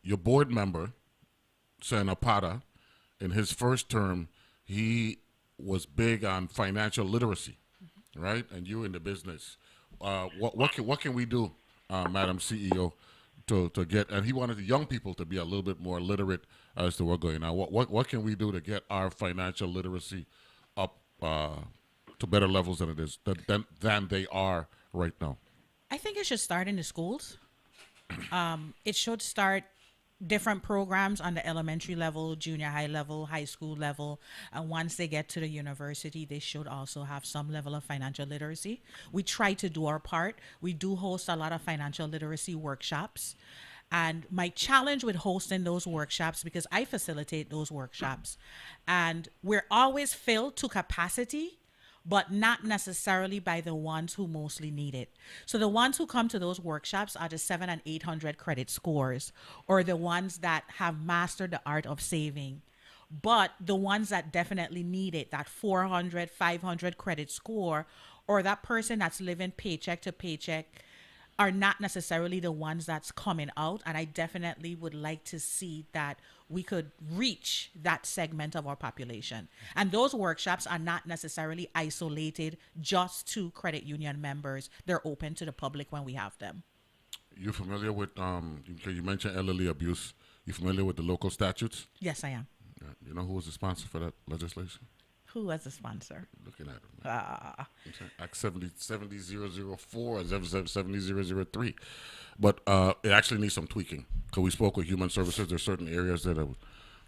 [SPEAKER 9] Your board member, Senator Potter, in his first term, he was big on financial literacy, right? And you in the business. What can we do, Madam CEO, to get? And he wanted the young people to be a little bit more literate as to what's going on. What can we do to get our financial literacy up to better levels than it is than they are right now?
[SPEAKER 10] I think it should start in the schools. It should start different programs on the elementary level, junior high level, high school level, and once they get to the university, they should also have some level of financial literacy. We try to do our part. We do host a lot of financial literacy workshops, and my challenge with hosting those workshops, because I facilitate those workshops, and we're always filled to capacity, but not necessarily by the ones who mostly need it. So the ones who come to those workshops are the 700 and 800 credit scores, or the ones that have mastered the art of saving. But the ones that definitely need it, that 400, 500 credit score, or that person that's living paycheck to paycheck, are not necessarily the ones that's coming out. And I definitely would like to see that we could reach that segment of our population. And those workshops are not necessarily isolated just to credit union members. They're open to the public when we have them.
[SPEAKER 9] You familiar with, you mentioned elderly abuse. You familiar with the local statutes?
[SPEAKER 10] Yes, I am.
[SPEAKER 9] You know who was the sponsor for that legislation?
[SPEAKER 10] Who was the sponsor?
[SPEAKER 9] Looking at it. Act 70004 and 70003. But it actually needs some tweaking. Because we spoke with Human Services, there's certain areas that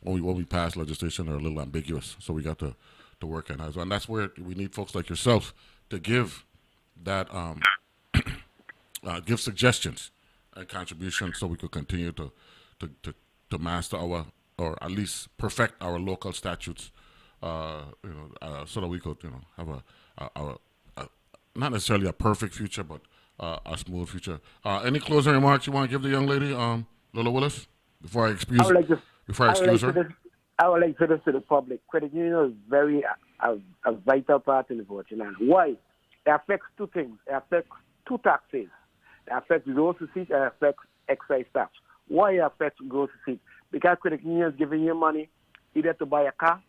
[SPEAKER 9] when we pass legislation are a little ambiguous. So we got to work on that. And that's where we need folks like yourself to give that give suggestions and contributions so we could continue to master or at least perfect our local statutes, so that we could, have a not necessarily a perfect future, but a smooth future. Any closing remarks you want to give the young lady, Lola Willis, before I excuse her?
[SPEAKER 11] I would like to say this to the public. Credit union is very a vital part in the Virgin Islands. Why? It affects two things. It affects two taxes. It affects gross receipts and it affects excise tax. Why it affects gross receipts? Because credit union is giving you money either to buy a car,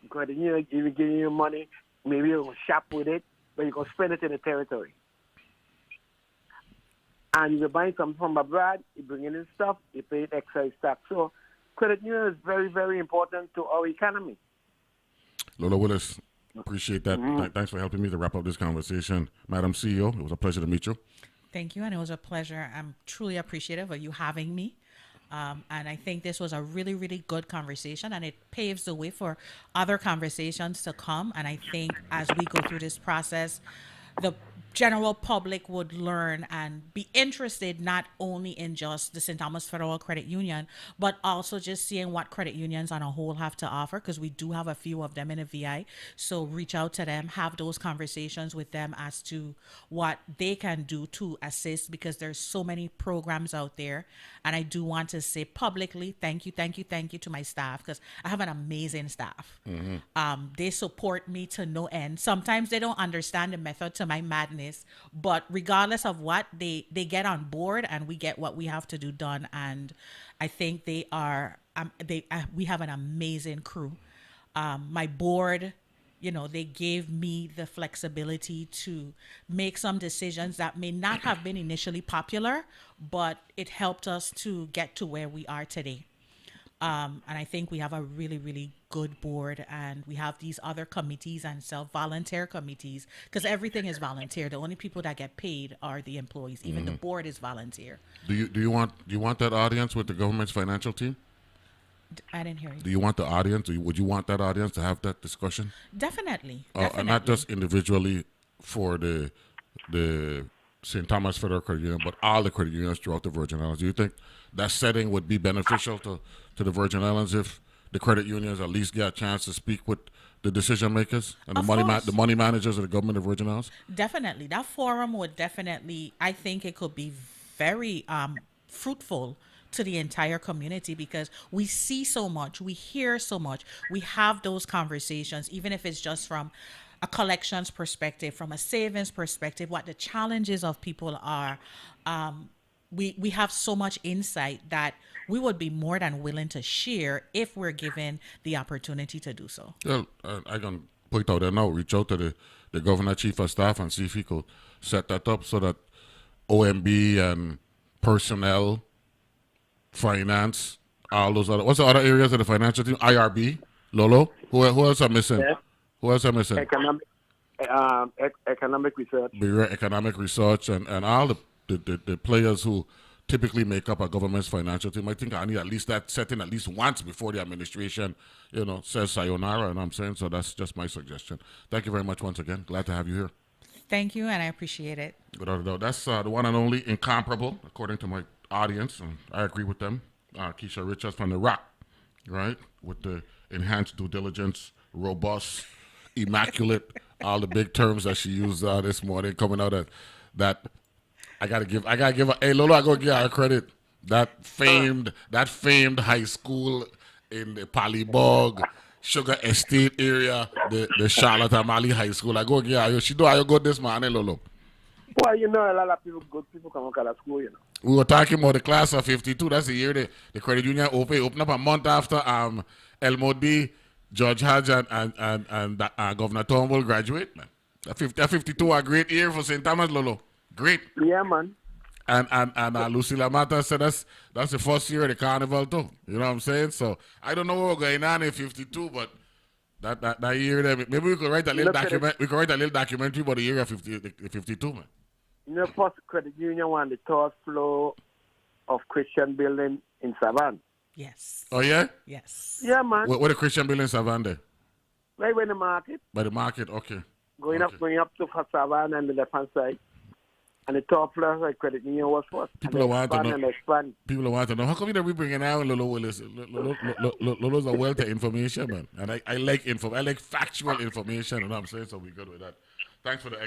[SPEAKER 11] credit union is giving you money, maybe you can shop with it, but you can spend it in the territory. And you're buying something from abroad, you bring in stuff, you pay excise tax. So credit union is very, very important to our economy.
[SPEAKER 9] Lola Willis, appreciate that. Thanks for helping me to wrap up this conversation. Madam CEO, it was a pleasure to meet you.
[SPEAKER 10] Thank you, and it was a pleasure. I'm truly appreciative of you having me. And I think this was a really, really good conversation, and it paves the way for other conversations to come. And I think as we go through this process, the general public would learn and be interested not only in just the St. Thomas Federal Credit Union, but also just seeing what credit unions on a whole have to offer, because we do have a few of them in a VI. So reach out to them, have those conversations with them as to what they can do to assist, because there's so many programs out there. And I do want to say publicly, thank you to my staff, because I have an amazing staff. They support me to no end. Sometimes they don't understand the method to my madness, but regardless of what, they get on board and we get what we have to do done. And I think we have an amazing crew. My board, they gave me the flexibility to make some decisions that may not have been initially popular, but it helped us to get to where we are today. And I think we have a really, really good board, and we have these other committees and self-volunteer committees, because everything is volunteer. The only people that get paid are the employees. Even the board is volunteer.
[SPEAKER 9] Do you want that audience with the government's financial team?
[SPEAKER 10] I didn't hear you.
[SPEAKER 9] Do you want the audience? Would you want that audience to have that discussion?
[SPEAKER 10] Definitely.
[SPEAKER 9] And not just individually for the St. Thomas Federal Credit Union, but all the credit unions throughout the Virgin Islands. Do you think that setting would be beneficial to the Virgin Islands if the credit unions at least get a chance to speak with the decision makers and the money managers of the government of Virgin Islands?
[SPEAKER 10] Definitely. That forum would definitely, I think it could be very fruitful to the entire community, because we see so much, we hear so much, we have those conversations, even if it's just from a collections perspective, from a savings perspective, what the challenges of people are. We have so much insight that we would be more than willing to share if we're given the opportunity to do so.
[SPEAKER 9] Well, I can point out there now, reach out to the governor, chief of staff, and see if he could set that up so that OMB and personnel, finance, all those other, what's the other areas of the financial team? IRB, Lolo, who else are missing?
[SPEAKER 11] Yeah.
[SPEAKER 9] Who else are missing?
[SPEAKER 11] Economic research.
[SPEAKER 9] Economic research and all the players who typically make up a government's financial team. I think I need at least that setting at least once before the administration, says sayonara, and I'm saying, so that's just my suggestion. Thank you very much once again. Glad to have you here.
[SPEAKER 10] Thank you, and I appreciate it.
[SPEAKER 9] Without a doubt. That's the one and only incomparable, according to my audience, and I agree with them. Keisha Richards from The Rock, right? With the enhanced due diligence, robust, immaculate, all the big terms that she used this morning, coming out of that. I gotta give her, hey Lolo, I gotta give her credit. That famed high school in the Palibog, Sugar Estate area, the Charlotte Amalie High School. I go give her, she do how you got this man, Lolo.
[SPEAKER 11] Well, a lot of good people come out of school,
[SPEAKER 9] We were talking about the class of 52. That's the year the credit union opened up a month after LMOD, George Hodge, and Governor Turnbull graduate, man. That 52 a great year for St. Thomas, Lolo. Great.
[SPEAKER 11] Yeah, man.
[SPEAKER 9] And Lucilla Mata said that's the first year of the carnival too. You know what I'm saying? So I don't know what we're going on in 52, but That year there, maybe we could write a little
[SPEAKER 11] Look at
[SPEAKER 9] document. We could write a little documentary about the year of 52, man.
[SPEAKER 11] You know, First Credit Union won the third floor of Christian Building in Savannah.
[SPEAKER 10] Yes.
[SPEAKER 9] Oh yeah.
[SPEAKER 10] Yes.
[SPEAKER 11] Yeah, man.
[SPEAKER 9] What the Christian Building in Savannah there?
[SPEAKER 11] Right in the market.
[SPEAKER 9] By the market, okay.
[SPEAKER 11] Going up to Savannah and the left hand side. And the top floor of the Credit Union was first.
[SPEAKER 9] People want to know.
[SPEAKER 11] Expand.
[SPEAKER 9] People want to know. How come you never bringing out Lolo Willis? Lolo's a wealth of information, man. And I like info. I like factual information. You know what I'm saying? So we good with that. Thanks for the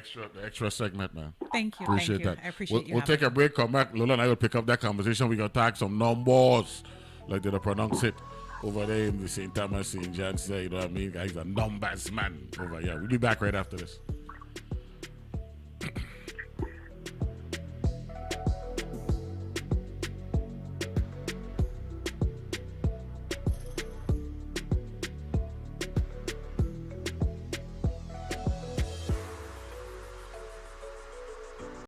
[SPEAKER 9] extra segment, man.
[SPEAKER 10] Thank you.
[SPEAKER 9] Appreciate
[SPEAKER 10] thank you.
[SPEAKER 9] that.
[SPEAKER 10] I appreciate you.
[SPEAKER 9] We'll take a break, come back. Lola and I will pick up that conversation. We're going to talk some numbers, like they pronounce it over there in the St. Thomas, St. John's. You know what I mean? He's a numbers man over here. We'll be back right after this.